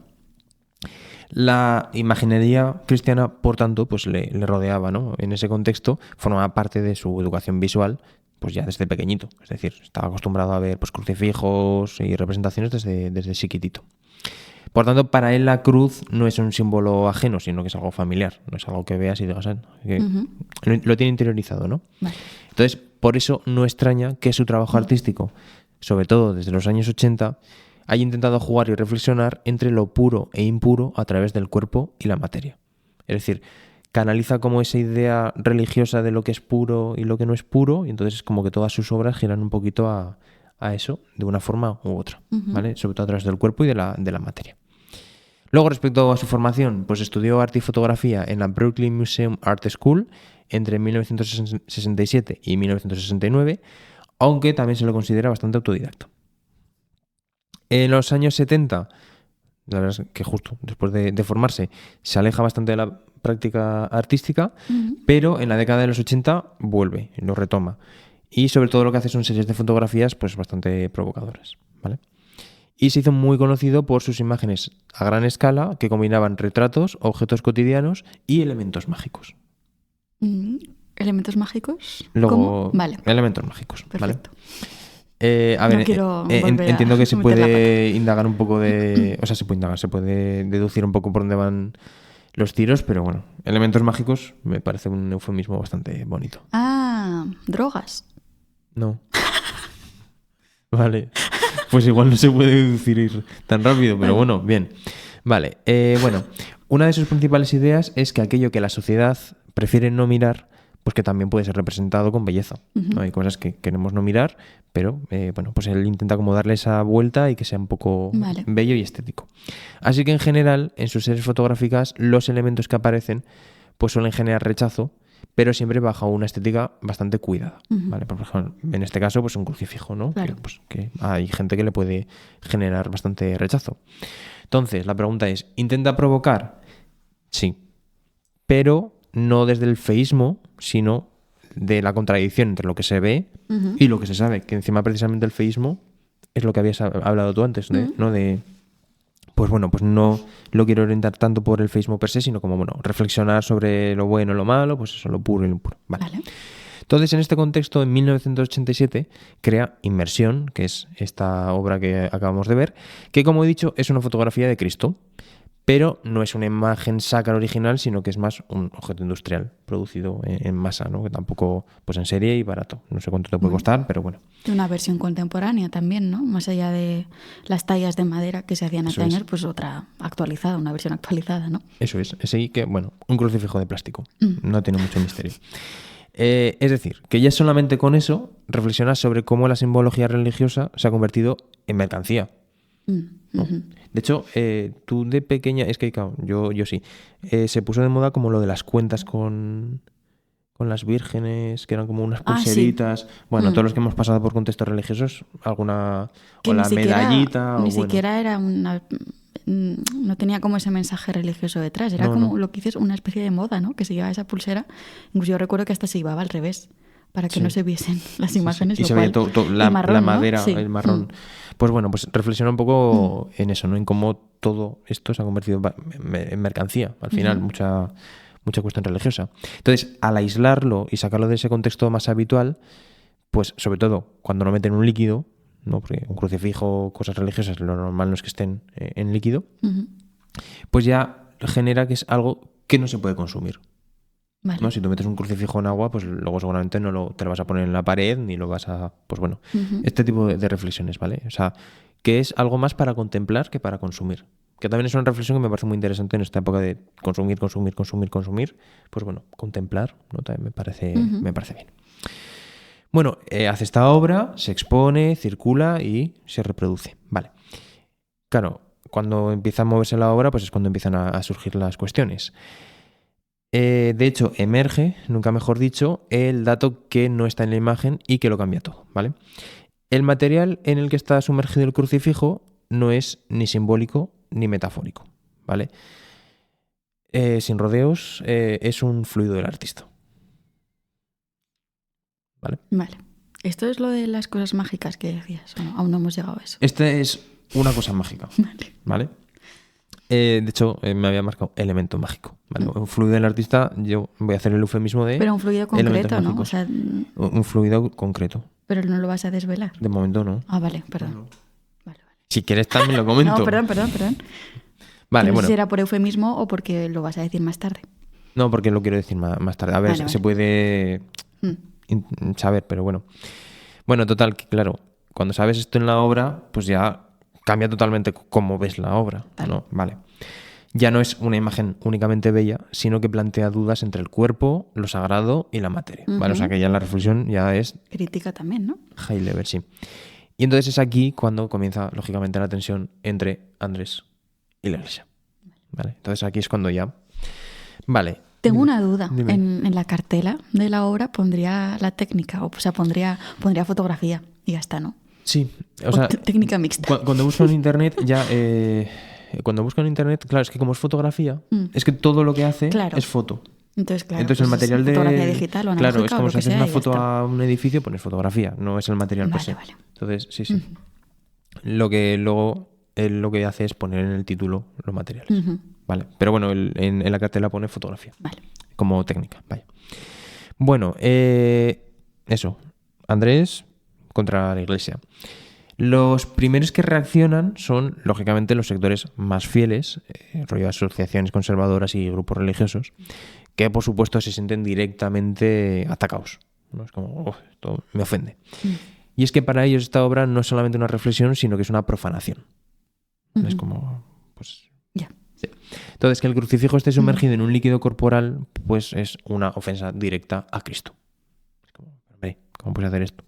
La imaginería cristiana, por tanto, pues le rodeaba, ¿no? En ese contexto formaba parte de su educación visual, pues ya desde pequeñito. Es decir, estaba acostumbrado a ver pues, crucifijos y representaciones desde chiquitito. Por tanto, para él la cruz no es un símbolo ajeno, sino que es algo familiar. No es algo que veas y digas, que Ujú. lo tiene interiorizado, ¿no? Vale. Entonces, por eso no extraña que su trabajo artístico, sobre todo desde los años 80, haya intentado jugar y reflexionar entre lo puro e impuro a través del cuerpo y la materia. Es decir, canaliza como esa idea religiosa de lo que es puro y lo que no es puro, y entonces es como que todas sus obras giran un poquito a eso, de una forma u otra, ¿vale? Sobre todo a través del cuerpo y de la materia. Luego, respecto a su formación, pues estudió arte y fotografía en la Brooklyn Museum Art School entre 1967 y 1969, aunque también se lo considera bastante autodidacta. En los años 70, la verdad es que justo después de formarse, se aleja bastante de la práctica artística, pero en la década de los 80 vuelve, lo retoma. Y sobre todo lo que hace son series de fotografías pues bastante provocadoras, ¿vale? Y se hizo muy conocido por sus imágenes a gran escala que combinaban retratos, objetos cotidianos y elementos mágicos. ¿Elementos mágicos? Luego, ¿Cómo? Vale. Elementos mágicos, Perfecto. ¿vale? A ver, No quiero volver a entiendo que se meter la puede indagar un poco de... O sea, se puede deducir un poco por dónde van los tiros, pero bueno, elementos mágicos me parece un eufemismo bastante bonito. Ah, drogas. No. Vale. Pues igual no se puede deducir tan rápido, pero bueno, bien. Vale, bueno, una de sus principales ideas es que aquello que la sociedad prefiere no mirar, pues que también puede ser representado con belleza. ¿No? Hay cosas que queremos no mirar, pero bueno, pues él intenta como darle esa vuelta y que sea un poco bello y estético. Así que en general, en sus series fotográficas, los elementos que aparecen pues suelen generar rechazo, pero siempre bajo una estética bastante cuidada. ¿Vale? Por ejemplo, en este caso, pues un crucifijo, ¿no? Claro. Que hay gente que le puede generar bastante rechazo. Entonces, la pregunta es, ¿intenta provocar? Sí, pero no desde el feísmo, sino de la contradicción entre lo que se ve y lo que se sabe, que encima precisamente el feísmo es lo que habías hablado tú antes, ¿no? Pues bueno, pues no lo quiero orientar tanto por el feísmo per se, sino como, bueno, reflexionar sobre lo bueno y lo malo, pues eso, lo puro y lo impuro. Vale. Entonces, en este contexto, en 1987, crea Inmersión, que es esta obra que acabamos de ver, que, como he dicho, es una fotografía de Cristo, pero no es una imagen sacra original, sino que es más un objeto industrial producido en masa, ¿no? Que tampoco, pues en serie y barato. No sé cuánto te puede costar, pero bueno. De una versión contemporánea también, ¿no? Más allá de las tallas de madera que se hacían antaño, pues otra actualizada, una versión actualizada, ¿no? Eso es. Ese que, bueno, un crucifijo de plástico. No tiene mucho misterio. Es decir, que ya solamente con eso reflexionas sobre cómo la simbología religiosa se ha convertido en mercancía. ¿No? De hecho, tú de pequeña, es que claro, yo sí, se puso de moda como lo de las cuentas con las vírgenes, que eran como unas pulseritas. Sí. Bueno, todos los que hemos pasado por contextos religiosos, alguna, que o la medallita. Ni siquiera era una... No tenía como ese mensaje religioso detrás, era como lo que dices, una especie de moda, ¿no? Que se llevaba esa pulsera. Incluso yo recuerdo que hasta se llevaba al revés, para que no se viesen las imágenes. Y se veía la madera, ¿no? el marrón. Pues bueno, pues reflexiona un poco en eso, ¿no? En cómo todo esto se ha convertido en mercancía, al final, mucha cuestión religiosa. Entonces, al aislarlo y sacarlo de ese contexto más habitual, pues sobre todo cuando lo meten en un líquido, ¿no? Porque un crucifijo, cosas religiosas, lo normal no es que estén en líquido, pues ya genera que es algo que no se puede consumir. Vale. ¿No? Si tú metes un crucifijo en agua, pues luego seguramente no te lo vas a poner en la pared ni lo vas a... Pues bueno, este tipo de reflexiones, ¿vale? O sea, que es algo más para contemplar que para consumir. Que también es una reflexión que me parece muy interesante en esta época de consumir. Pues bueno, contemplar, ¿no? También me parece bien. Bueno, hace esta obra, se expone, circula y se reproduce. Vale. Claro, cuando empieza a moverse la obra, pues es cuando empiezan a surgir las cuestiones. De hecho, emerge, nunca mejor dicho, el dato que no está en la imagen y que lo cambia todo, ¿vale? el material en el que está sumergido el crucifijo no es ni simbólico ni metafórico, ¿vale? Sin rodeos, es un fluido del artista. ¿Vale? Vale. Esto es lo de las cosas mágicas que decías. Bueno, aún no hemos llegado a eso. Esta es una cosa mágica. ¿Vale? De hecho, me había marcado elemento mágico. ¿Vale? Un fluido del artista, yo voy a hacer el eufemismo de... Pero un fluido concreto, ¿no? O sea, un fluido concreto. Pero no lo vas a desvelar. De momento no. Ah, vale, perdón. No. Vale. Si quieres también lo comento. No, perdón. Vale, no bueno. sé si era por eufemismo o porque lo vas a decir más tarde. No, porque lo quiero decir más tarde. A ver, Vale. se puede saber, pero bueno. Bueno, total, que claro, cuando sabes esto en la obra, pues ya cambia totalmente cómo ves la obra, ¿no? Vale. Ya no es una imagen únicamente bella, sino que plantea dudas entre el cuerpo, lo sagrado y la materia, ¿vale? O sea que ya la reflexión ya es... Crítica también, ¿no? High level, sí. Y entonces es aquí cuando comienza, lógicamente, la tensión entre Andrés y la Iglesia. ¿Vale? Entonces aquí es cuando ya... Vale. Tengo una duda. Dime. En la cartela de la obra pondría la técnica, o sea, pondría fotografía y ya está, ¿no? Sí, o sea... técnica mixta. Cuando busco en internet ya... Cuando busco en internet, claro, es que como es fotografía, es que todo lo que hace es foto. Entonces, claro, Entonces el material de... fotografía digital o analógica, claro, es como si haces una foto a un edificio, pones fotografía, no es el material per se. Vale. Entonces, sí. Lo que luego él lo que hace es poner en el título los materiales. Vale. Pero bueno, en la cartela pone fotografía. Vale. Como técnica, vaya. Bueno, eso. Andrés contra la Iglesia. Los primeros que reaccionan son, lógicamente, los sectores más fieles, rollo de asociaciones conservadoras y grupos religiosos, que por supuesto se sienten directamente atacados, ¿no? Es como, esto me ofende. Y es que para ellos esta obra no es solamente una reflexión, sino que es una profanación. Es como, pues... Ya. Sí. Entonces, que el crucifijo esté sumergido en un líquido corporal, pues es una ofensa directa a Cristo. Es como, hombre, ¿cómo puedes hacer esto?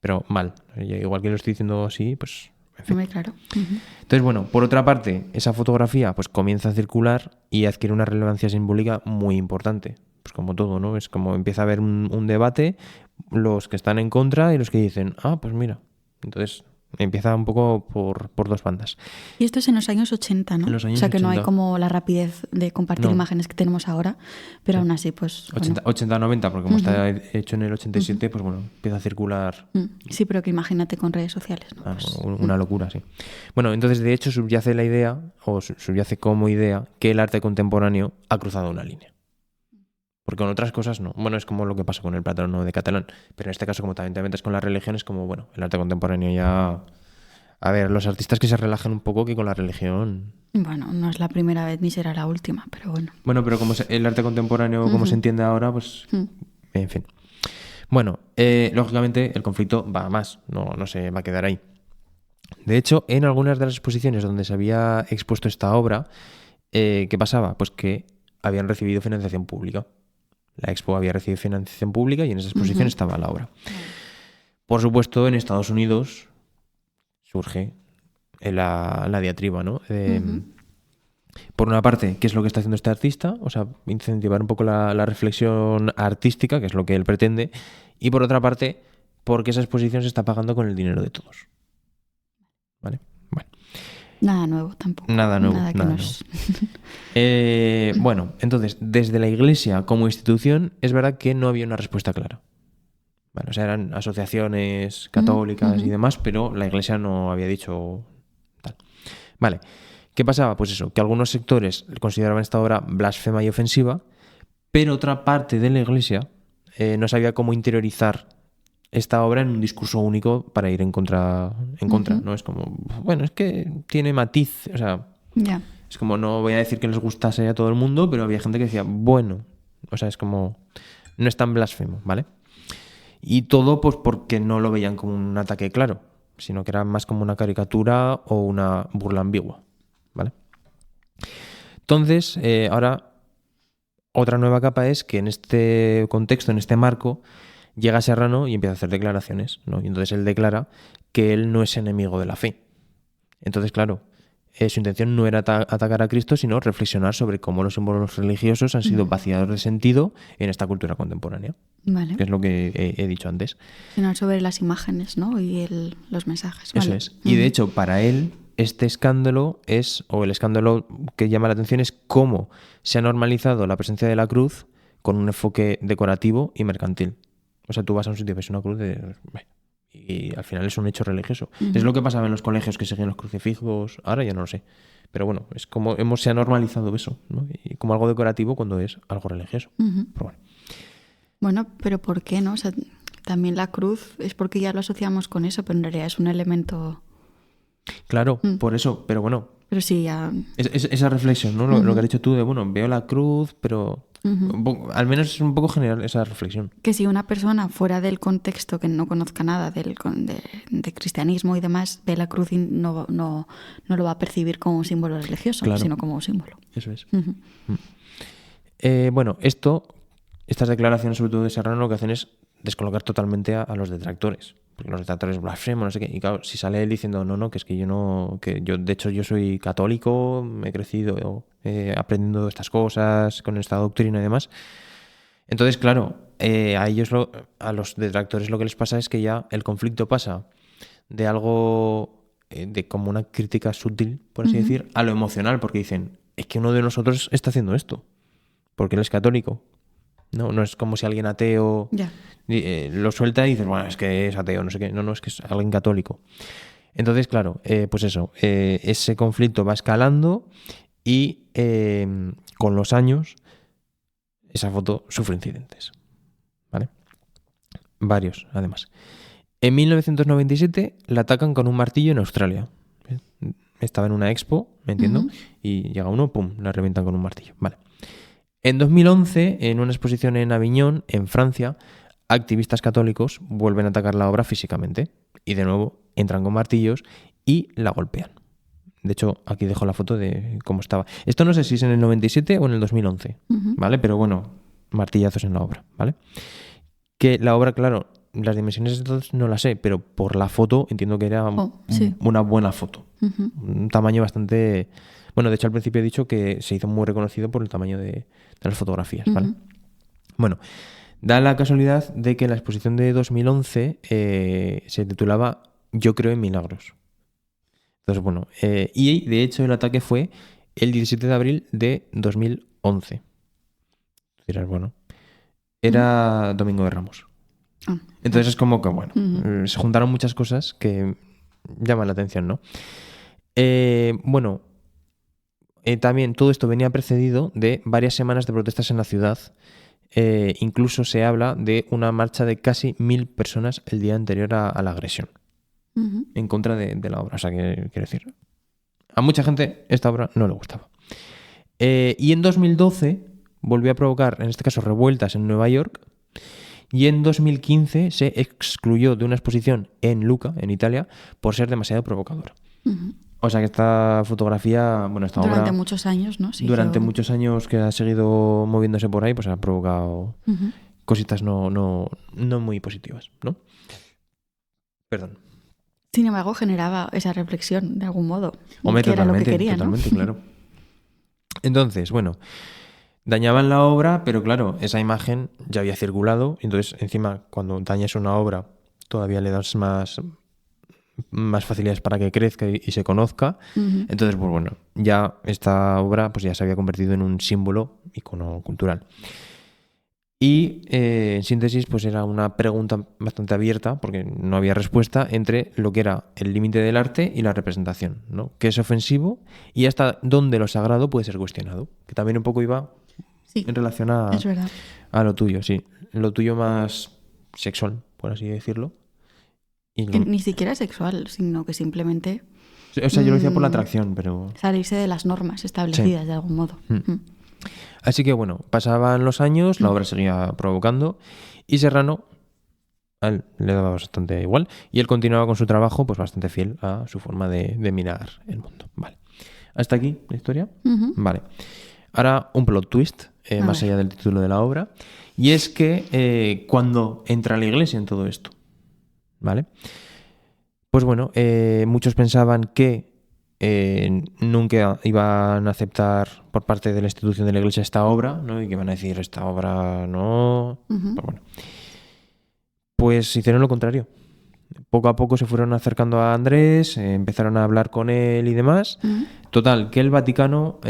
Pero mal. Igual que lo estoy diciendo así, pues... En fin. Muy claro. Entonces, bueno, por otra parte, esa fotografía pues comienza a circular y adquiere una relevancia simbólica muy importante. Pues como todo, ¿no? Es como empieza a haber un debate, los que están en contra y los que dicen, pues mira. Entonces empieza un poco por dos bandas. Y esto es en los años 80, ¿no? En los años o sea que 80. no hay como la rapidez de compartir imágenes que tenemos ahora, pero aún así, pues... 80-90, porque como está hecho en el 87, pues bueno, empieza a circular... Sí, pero que imagínate con redes sociales, ¿no? Pues, una locura, sí. Bueno, entonces de hecho subyace la idea, o subyace como idea, que el arte contemporáneo ha cruzado una línea. Porque con otras cosas no. Bueno, es como lo que pasa con el plátano de Catalán. Pero en este caso, como también te metes con la religión, es como, bueno, el arte contemporáneo ya... A ver, los artistas que se relajan un poco que con la religión... Bueno, no es la primera vez ni será la última, pero bueno. Bueno, pero como el arte contemporáneo, como se entiende ahora, pues... En fin. Bueno, lógicamente el conflicto va a más. No se va a quedar ahí. De hecho, en algunas de las exposiciones donde se había expuesto esta obra, ¿qué pasaba? Pues que habían recibido financiación pública. La expo había recibido financiación pública y en esa exposición estaba la obra. Por supuesto, en Estados Unidos surge la diatriba, ¿no? Por una parte, ¿qué es lo que está haciendo este artista? O sea, incentivar un poco la reflexión artística, que es lo que él pretende. Y por otra parte, porque esa exposición se está pagando con el dinero de todos. ¿Vale? Bueno. Nada nuevo tampoco. Nada nuevo. Bueno, entonces, desde la Iglesia como institución, es verdad que no había una respuesta clara. Bueno, o sea, eran asociaciones católicas y demás, pero la Iglesia no había dicho tal. Vale. ¿Qué pasaba? Pues eso, que algunos sectores consideraban esta obra blasfema y ofensiva, pero otra parte de la Iglesia no sabía cómo interiorizar esta obra en un discurso único para ir en contra, ¿no? Es como, bueno, es que tiene matiz, o sea, es como, no voy a decir que les gustase a todo el mundo, pero había gente que decía, bueno, o sea, es como, no es tan blasfemo, ¿vale? Y todo pues porque no lo veían como un ataque claro, sino que era más como una caricatura o una burla ambigua, ¿vale? Entonces, ahora, otra nueva capa es que en este contexto, en este marco, llega Serrano y empieza a hacer declaraciones, ¿no? Y entonces él declara que él no es enemigo de la fe. Entonces, claro, su intención no era atacar a Cristo, sino reflexionar sobre cómo los símbolos religiosos han sido vaciados de sentido en esta cultura contemporánea. Vale. Que es lo que he dicho antes. Sino sobre las imágenes, ¿no? Y los mensajes. Eso Vale. es. Y de hecho, para él, este escándalo o el escándalo que llama la atención es cómo se ha normalizado la presencia de la cruz con un enfoque decorativo y mercantil. O sea, tú vas a un sitio y ves una cruz y al final es un hecho religioso. Es lo que pasaba en los colegios que seguían los crucifijos, ahora ya no lo sé. Pero bueno, es como se ha normalizado eso, ¿no? Y como algo decorativo cuando es algo religioso. Pero bueno, pero ¿por qué no? O sea, también la cruz es porque ya lo asociamos con eso, pero en realidad es un elemento... Claro, por eso, pero bueno. Pero sí, ya... Esa reflexión, ¿no? Lo que has dicho tú de, bueno, veo la cruz, pero... al menos es un poco general esa reflexión. Que si una persona fuera del contexto, que no conozca nada de cristianismo y demás, ve la cruz y no lo va a percibir como un símbolo religioso, claro, sino como un símbolo. Eso es. Bueno, estas declaraciones, sobre todo de Serrano, lo que hacen es descolocar totalmente a los detractores. Porque los detractores blasfemos, no sé qué. Y claro, si sale él diciendo, no, que es que de hecho, yo soy católico, me he crecido aprendiendo estas cosas, con esta doctrina y demás. Entonces, claro, a los detractores lo que les pasa es que ya el conflicto pasa de algo, de como una crítica sutil, por así decir, a lo emocional, porque dicen, es que uno de nosotros está haciendo esto, porque él es católico. No es como si alguien ateo lo suelta y dices, bueno, es que es ateo, no sé qué. No, es que es alguien católico. Entonces, claro, pues eso, ese conflicto va escalando y con los años esa foto sufre incidentes, ¿vale? Varios, además. En 1997 la atacan con un martillo en Australia. Estaba en una expo, me entiendo, y llega uno, pum, la revientan con un martillo, vale. En 2011, en una exposición en Aviñón, en Francia, activistas católicos vuelven a atacar la obra físicamente y de nuevo entran con martillos y la golpean. De hecho, aquí dejo la foto de cómo estaba. Esto no sé si es en el 97 o en el 2011, ¿vale? Pero bueno, martillazos en la obra, ¿vale? Que la obra, claro, las dimensiones entonces no las sé, pero por la foto entiendo que era una buena foto. Un tamaño bastante... Bueno, de hecho al principio he dicho que se hizo muy reconocido por el tamaño de las fotografías, ¿vale? Bueno, da la casualidad de que la exposición de 2011 se titulaba Yo creo en milagros. Entonces, bueno, y de hecho el ataque fue el 17 de abril de 2011. Dirás, bueno, era Domingo de Ramos. Entonces es como que, bueno, se juntaron muchas cosas que llaman la atención, ¿no? Bueno... también todo esto venía precedido de varias semanas de protestas en la ciudad. Incluso se habla de una marcha de casi 1.000 personas el día anterior a la agresión en contra de la obra. O sea, que quiero decir, a mucha gente esta obra no le gustaba. Y en 2012 volvió a provocar, en este caso, revueltas en Nueva York. Y en 2015 se excluyó de una exposición en Lucca, en Italia, por ser demasiado provocadora. O sea que esta fotografía, bueno, esta obra... Durante muchos años, ¿no? Sí, durante muchos años que ha seguido moviéndose por ahí, pues ha provocado cositas no muy positivas, ¿no? Perdón. Sin embargo, generaba esa reflexión de algún modo. Hombre, que era lo que quería, totalmente, ¿no? claro. Entonces, bueno, dañaban la obra, pero claro, esa imagen ya había circulado. Entonces, encima, cuando dañas una obra, todavía le das más facilidades para que crezca y se conozca. Entonces, pues bueno, ya esta obra pues ya se había convertido en un símbolo icono cultural. Y en síntesis, pues era una pregunta bastante abierta, porque no había respuesta, entre lo que era el límite del arte y la representación, ¿no? ¿Qué es ofensivo y hasta dónde lo sagrado puede ser cuestionado? Que también un poco iba en relación a lo tuyo, sí. Lo tuyo más sexual, por así decirlo. Ni siquiera sexual, sino que simplemente... O sea, yo lo decía por la atracción, pero... salirse de las normas establecidas de algún modo. Así que bueno, pasaban los años, la obra seguía provocando y Serrano, a él le daba bastante igual y él continuaba con su trabajo pues bastante fiel a su forma de mirar el mundo. Vale. ¿Hasta aquí la historia? Vale. Ahora un plot twist, más allá del título de la obra, y es que cuando entra la iglesia en todo esto, ¿vale? Pues bueno, muchos pensaban que nunca iban a aceptar por parte de la institución de la Iglesia esta obra, ¿no? Y que iban a decir, esta obra no... Ujú. Pues bueno. Pues hicieron lo contrario. Poco a poco se fueron acercando a Andrés, empezaron a hablar con él y demás. Ujú. Total, que el Vaticano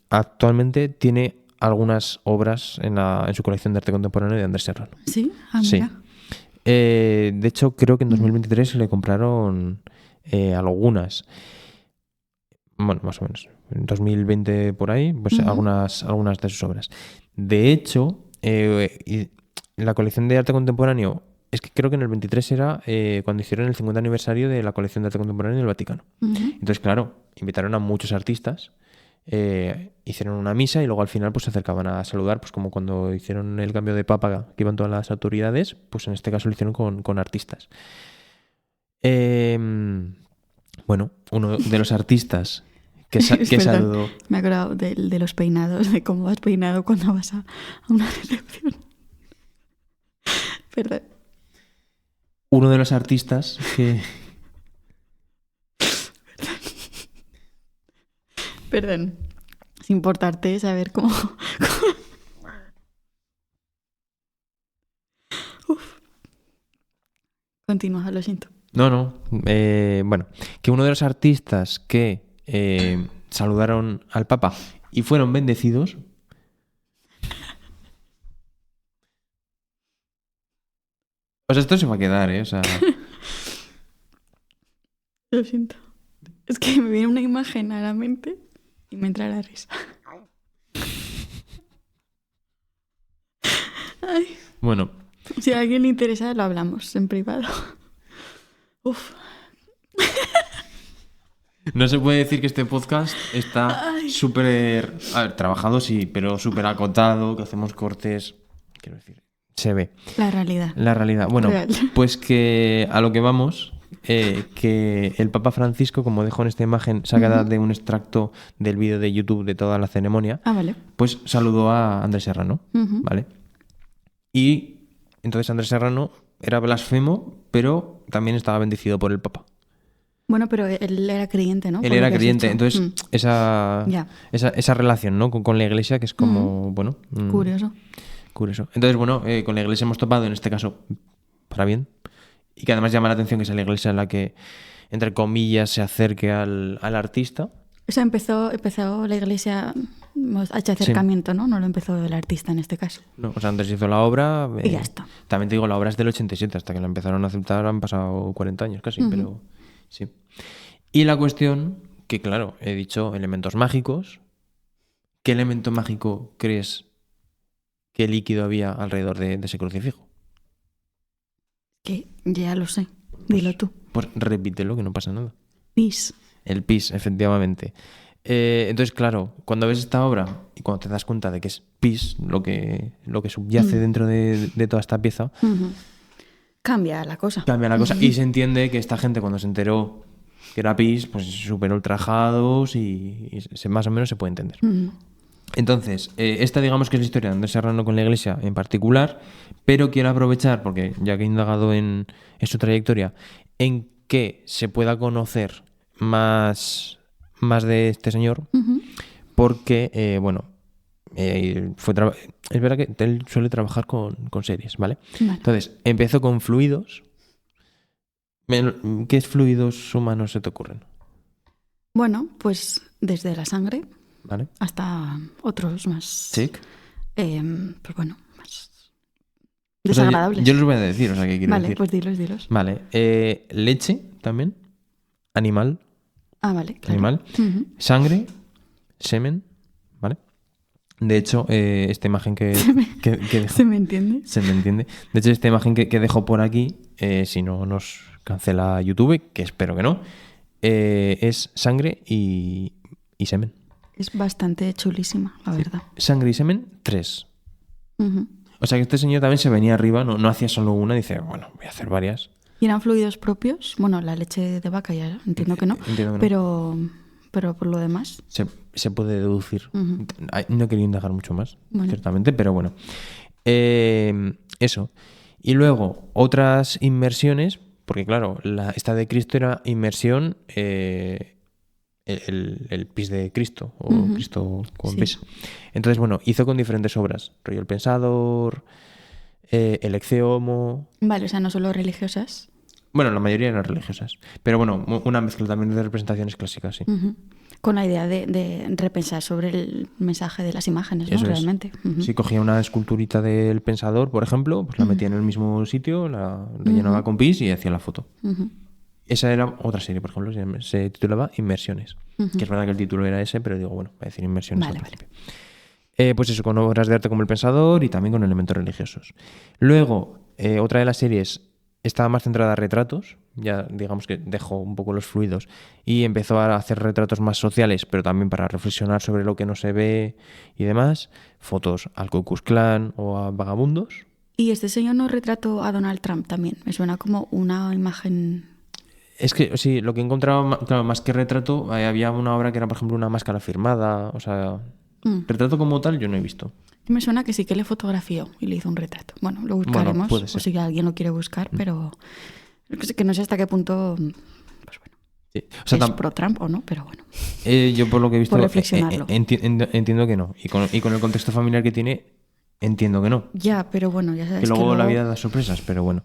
actualmente tiene algunas obras en su colección de arte contemporáneo de Andrés Serrano. ¿Sí? Ah, Sí. mira. De hecho, creo que en 2023 le compraron algunas. Bueno, más o menos. En 2020 por ahí, pues Ujú. algunas de sus obras. De hecho, la colección de arte contemporáneo, es que creo que en el 23 era cuando hicieron el 50 aniversario de la colección de arte contemporáneo del Vaticano. Ujú. Entonces, claro, invitaron a muchos artistas, hicieron una misa y luego al final pues se acercaban a saludar, pues como cuando hicieron el cambio de papa que iban todas las autoridades, pues en este caso lo hicieron con artistas. Bueno, uno de los artistas que Perdón, saludó... me he acordado de los peinados, de cómo vas peinado cuando vas a una recepción. Perdón. Uno de los artistas que... Perdón. Es importante saber cómo... Uf. Continúa, lo siento. No. Bueno, que uno de los artistas que saludaron al Papa y fueron bendecidos... Pues esto se va a quedar, ¿eh? O sea... Lo siento. Es que me viene una imagen a la mente y me entra la risa. Ay, Bueno, si a alguien le interesa, lo hablamos en privado. Uf. no se puede decir que este podcast está súper... A ver, trabajado sí, pero súper acotado, que hacemos cortes... Quiero decir, se ve. La realidad. La realidad. Bueno, Real. pues que a lo que vamos, que el Papa Francisco, como dejo en esta imagen sacada de un extracto del vídeo de YouTube de toda la ceremonia, Ah, vale. pues saludó a Andrés Serrano, Ujú. ¿vale? Y entonces Andrés Serrano era blasfemo, pero también estaba bendecido por el Papa. Bueno, pero él era creyente, ¿no? Él Por lo era que has creyente, dicho. entonces Ya. esa relación, ¿no? con la Iglesia, que es como, bueno... Curioso. Curioso. Entonces, bueno, con la Iglesia hemos topado, en este caso, para bien, y que además llama la atención que sea la Iglesia la que, entre comillas, se acerque al artista. O sea, empezó la iglesia a hecho acercamiento, ¿no? No lo empezó el artista en este caso. No, o sea, Andrés hizo la obra... Y ya está. También te digo, la obra es del 87, hasta que la empezaron a aceptar han pasado 40 años casi, pero sí. Y la cuestión, que claro, he dicho elementos mágicos. ¿Qué elemento mágico crees que líquido había alrededor de ese crucifijo? Que ya lo sé. Dilo tú. Pues repítelo, que no pasa nada. Pis. El pis, efectivamente. Entonces, claro, cuando ves esta obra y cuando te das cuenta de que es pis lo que subyace dentro de toda esta pieza, Cambia la cosa. cambia la cosa. Y se entiende que esta gente, cuando se enteró que era pis, pues súper ultrajados y más o menos se puede entender. Entonces, esta digamos que es la historia de Andrés Serrano con la Iglesia en particular, pero quiero aprovechar, porque ya que he indagado en su trayectoria, en que se pueda conocer más de este señor, porque, bueno, es verdad que él suele trabajar con series, ¿vale? Entonces, empezó con fluidos. ¿Qué fluidos humanos se te ocurren? Bueno, pues desde la sangre, ¿Vale? hasta otros más... Sí. Pues bueno, más O sea, desagradables. yo los voy a decir, o sea, ¿qué quiero Vale, decir? pues dilos. Vale. Leche también. Animal. Ah, vale, claro. Animal. Sangre. Semen. ¿Vale? De hecho, esta imagen que dejo, ¿Se me entiende? se me entiende. De hecho, esta imagen que dejo por aquí, si no nos cancela YouTube, que espero que no, es sangre y semen. Es bastante chulísima, la verdad. Sangre y semen, 3. O sea que este señor también se venía arriba, no hacía solo una, dice, bueno, voy a hacer varias. ¿Y eran fluidos propios? Bueno, la leche de vaca ya entiendo que no. Entiendo que no. Pero por lo demás... Se puede deducir. No quería indagar mucho más, Bueno. ciertamente, pero bueno. Eso. Y luego, otras inmersiones, porque claro, esta de Cristo era inmersión el pis de Cristo, o Cristo con pis. Entonces, bueno, hizo con diferentes obras, rollo El Pensador, El Ecce Homo. Vale, o sea, no solo religiosas. Bueno, la mayoría eran religiosas, pero bueno, una mezcla también de representaciones clásicas, sí. Con la idea de repensar sobre el mensaje de las imágenes, ¿no? Eso Realmente. Si cogía una esculturita del Pensador, por ejemplo, pues la metía en el mismo sitio, la rellenaba con pis y hacía la foto. Esa era otra serie, por ejemplo, se titulaba Inmersiones. Que es verdad que el título era ese, pero digo, bueno, voy a decir Inmersiones al principio. Pues eso, con obras de arte como El Pensador y también con elementos religiosos. Luego, otra de las series estaba más centrada a retratos, ya digamos que dejó un poco los fluidos y empezó a hacer retratos más sociales, pero también para reflexionar sobre lo que no se ve y demás. Fotos al Ku Klux Klan o a vagabundos. Y este señor no retrató a Donald Trump también. Me suena como una imagen... Es que sí, lo que he encontrado, claro, más que retrato, había una obra que era, por ejemplo, una máscara firmada, o sea, retrato como tal yo no he visto. Me suena que sí que le fotografió y le hizo un retrato. Bueno, lo buscaremos, puede ser. o si alguien lo quiere buscar, pero que no sé hasta qué punto, pues bueno, sí. O sea, es pro Trump o no, pero bueno. Yo por lo que he visto, por reflexionarlo. Entiendo que no. Y con el contexto familiar que tiene, entiendo que no. Ya, pero bueno, ya sabes que luego la vida da sorpresas, pero bueno.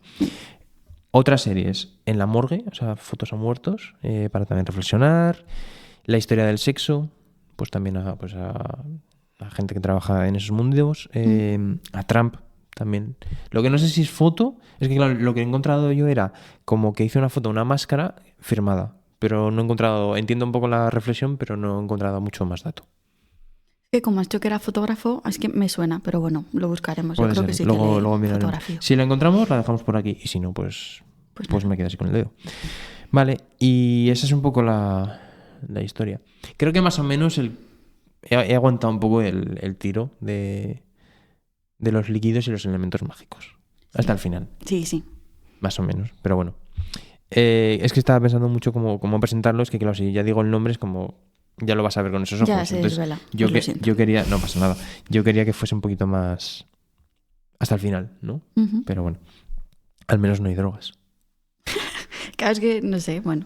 Otras series, En la morgue, o sea, fotos a muertos, para también reflexionar. La historia del sexo, pues también a gente que trabaja en esos mundos. A Trump también. Lo que no sé si es foto, es que claro, lo que he encontrado yo era como que hice una foto, una máscara firmada, pero no he encontrado, entiendo un poco la reflexión, pero no he encontrado mucho más dato. Que como has dicho que era fotógrafo, es que me suena, pero bueno, lo buscaremos. Puede yo creo ser. que sí Luego que miraremos. fotografía. Si la encontramos, la dejamos por aquí. Y si no, pues me quedo así con el dedo. Vale, y esa es un poco la historia. Creo que más o menos he aguantado un poco el tiro de los líquidos y los elementos mágicos. Hasta el final. Sí. Más o menos, pero bueno. Es que estaba pensando mucho cómo presentarlo. Es que claro, si ya digo el nombre es como... Ya lo vas a ver con esos ojos. Ya se desvela. Yo quería... No pasa nada. Yo quería que fuese un poquito más... Hasta el final, ¿no? Pero bueno. Al menos no hay drogas. Claro, es que, no sé, bueno.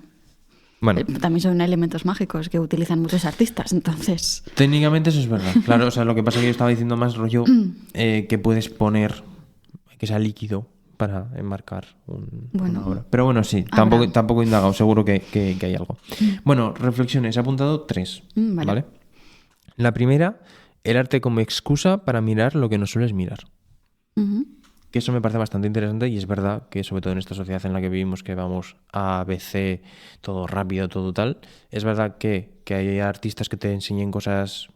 Bueno. También son elementos mágicos que utilizan muchos artistas, entonces... Técnicamente eso es verdad. Claro, o sea, lo que pasa es que yo estaba diciendo más rollo que puedes poner que sea líquido para enmarcar una obra. Pero bueno, sí, tampoco he indagado, seguro que hay algo. Bueno, reflexiones, he apuntado 3. ¿Vale? La primera, el arte como excusa para mirar lo que no sueles mirar. Que eso me parece bastante interesante y es verdad que sobre todo en esta sociedad en la que vivimos, que vamos a B, C, todo rápido, todo tal, es verdad que hay artistas que te enseñen cosas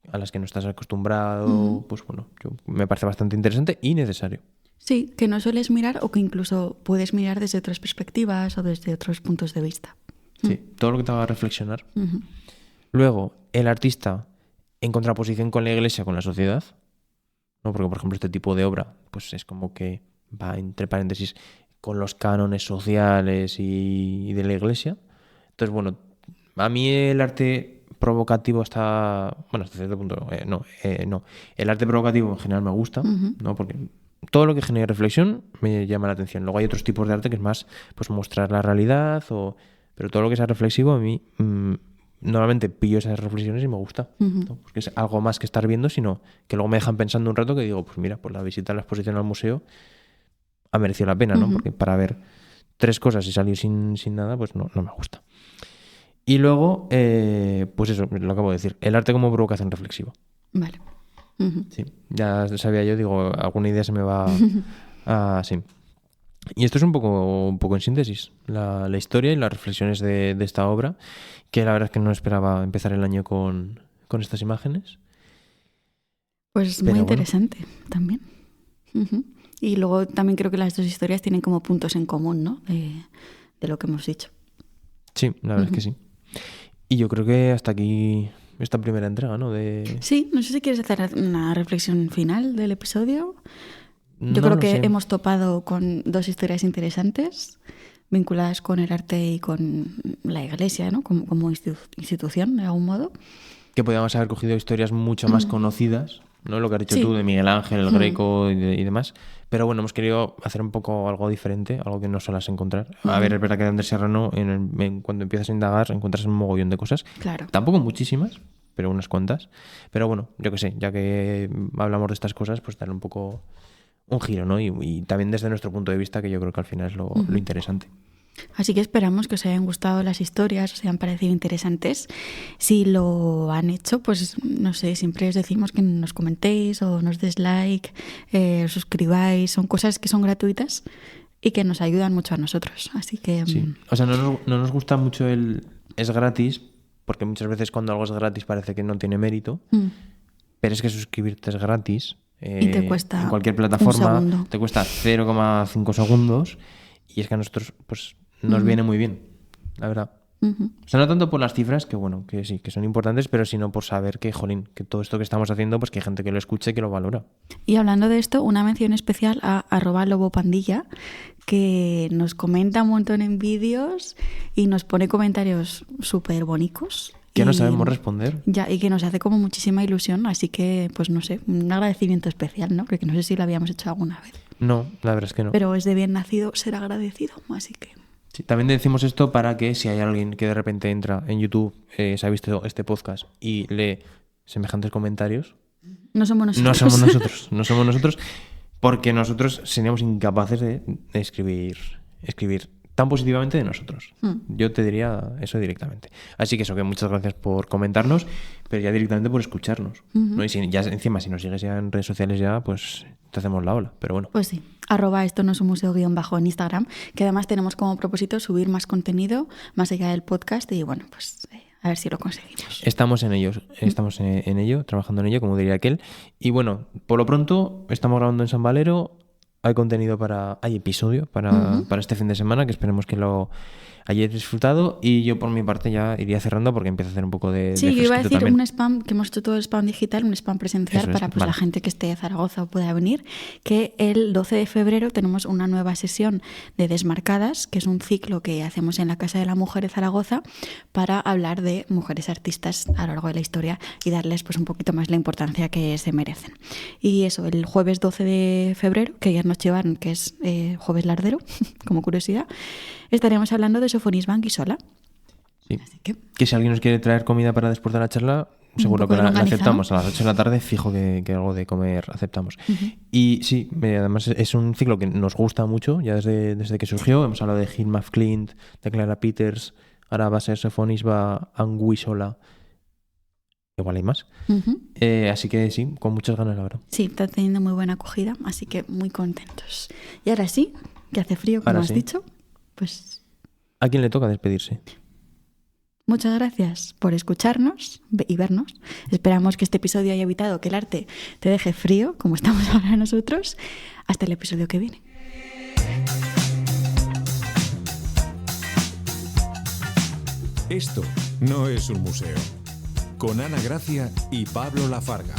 a las que no estás acostumbrado, pues bueno, me parece bastante interesante y necesario. Sí, que no sueles mirar o que incluso puedes mirar desde otras perspectivas o desde otros puntos de vista. Sí, todo lo que te haga reflexionar. Luego, el artista en contraposición con la iglesia, con la sociedad, ¿no? Porque, por ejemplo, este tipo de obra pues es como que va entre paréntesis con los cánones sociales y de la iglesia. Entonces, bueno, a mí el arte provocativo está... Bueno, hasta cierto punto, no. El arte provocativo en general me gusta, ¿no? Porque todo lo que genere reflexión me llama la atención. Luego hay otros tipos de arte que es más pues mostrar la realidad, pero todo lo que sea reflexivo a mí... normalmente pillo esas reflexiones y me gusta, ¿no? Porque es algo más que estar viendo, sino que luego me dejan pensando un rato que digo, pues mira, pues la visita a la exposición al museo ha merecido la pena, ¿no? Porque para ver 3 cosas y salir sin nada, pues no me gusta. Y luego, pues eso, lo acabo de decir, el arte como provocación reflexiva. Vale. Sí, ya sabía yo, digo, alguna idea se me va sí. Y esto es un poco en síntesis, la historia y las reflexiones de esta obra, que la verdad es que no esperaba empezar el año con estas imágenes. Pues muy interesante también. Y luego también creo que las dos historias tienen como puntos en común, ¿no? De lo que hemos dicho. Sí, la verdad es que sí. Y yo creo que hasta aquí esta primera entrega, ¿no? Sí, no sé si quieres hacer una reflexión final del episodio. Yo creo que hemos topado con 2 historias interesantes vinculadas con el arte y con la iglesia, ¿no? Como institución, de algún modo. Que podíamos haber cogido historias mucho más conocidas, ¿no? Lo que has dicho Sí. tú de Miguel Ángel, el Greco y demás. Pero bueno, hemos querido hacer un poco algo diferente, algo que no suelas encontrar. A ver, es verdad que de Andrés Serrano, cuando empiezas a indagar, encuentras un mogollón de cosas. Claro. Tampoco muchísimas, pero unas cuantas. Pero bueno, yo qué sé, ya que hablamos de estas cosas, pues darle un poco un giro, ¿no? Y también desde nuestro punto de vista, que yo creo que al final es lo interesante. Así que esperamos que os hayan gustado las historias, os hayan parecido interesantes. Si lo han hecho, pues no sé, siempre os decimos que nos comentéis o nos des like, os suscribáis. Son cosas que son gratuitas y que nos ayudan mucho a nosotros. Así que... Sí. O sea, no nos gusta mucho es gratis, porque muchas veces cuando algo es gratis parece que no tiene mérito, pero es que suscribirte es gratis. Y te cuesta en cualquier un plataforma segundo. te cuesta 0,5 segundos y es que a nosotros pues nos viene muy bien, la verdad. O sea, no tanto por las cifras, que bueno, que sí, que son importantes, pero sino por saber que, jolín, que todo esto que estamos haciendo, pues que hay gente que lo escuche y que lo valora. Y hablando de esto, una mención especial a @lobopandilla, que nos comenta un montón en vídeos y nos pone comentarios súper bonitos. Que no sabemos responder. Ya, y que nos hace como muchísima ilusión, así que, pues no sé, un agradecimiento especial, ¿no? Porque no sé si lo habíamos hecho alguna vez. No, la verdad es que no. Pero es de bien nacido ser agradecido, así que... Sí, también decimos esto para que si hay alguien que de repente entra en YouTube, se ha visto este podcast y lee semejantes comentarios, No somos nosotros. no somos nosotros, porque nosotros seríamos incapaces de escribir tan positivamente de nosotros. Yo te diría eso directamente. Así que eso, que muchas gracias por comentarnos, pero ya directamente por escucharnos, ¿no? Y si, ya encima, si nos sigues ya en redes sociales ya, pues te hacemos la ola, pero bueno. Pues sí, @esto no es un museo -- en Instagram, que además tenemos como propósito subir más contenido más allá del podcast y bueno, pues a ver si lo conseguimos. Estamos en ello, trabajando en ello, como diría aquel. Y bueno, por lo pronto estamos grabando en San Valero. Hay episodio para este fin de semana, que esperemos que lo hayáis disfrutado, y yo por mi parte ya iría cerrando porque empieza a hacer un poco de Sí, yo iba a decir también. un spam, que hemos hecho todo el spam digital, un spam presencial Eso es, para pues, vale. la gente que esté de Zaragoza o pueda venir, que el 12 de febrero tenemos una nueva sesión de Desmarcadas, que es un ciclo que hacemos en la Casa de la Mujer de Zaragoza para hablar de mujeres artistas a lo largo de la historia y darles pues un poquito más la importancia que se merecen. Y eso, el jueves 12 de febrero, que ya nos llevaron, que es jueves lardero, como curiosidad, estaremos hablando de Sofonis Bank y Sola. Sí. Así que... Que si alguien nos quiere traer comida para después de la charla, seguro poco que la organizado. aceptamos. A las 8 de la tarde fijo que algo de comer aceptamos. Y sí, además es un ciclo que nos gusta mucho, ya desde que surgió. Hemos hablado de Gil McFlint, de Clara Peters, ahora va a ser Sofonis, va Angui Sola. Igual hay más. Así que sí, con muchas ganas, la verdad. Sí, está teniendo muy buena acogida, así que muy contentos. Y ahora sí, que hace frío, como Ahora has sí. dicho, pues ¿A quién le toca despedirse? muchas gracias por escucharnos y vernos. Esperamos que este episodio haya evitado que el arte te deje frío, como estamos ahora nosotros. Hasta el episodio que viene. Esto no es un museo. Con Ana Gracia y Pablo Lafarga.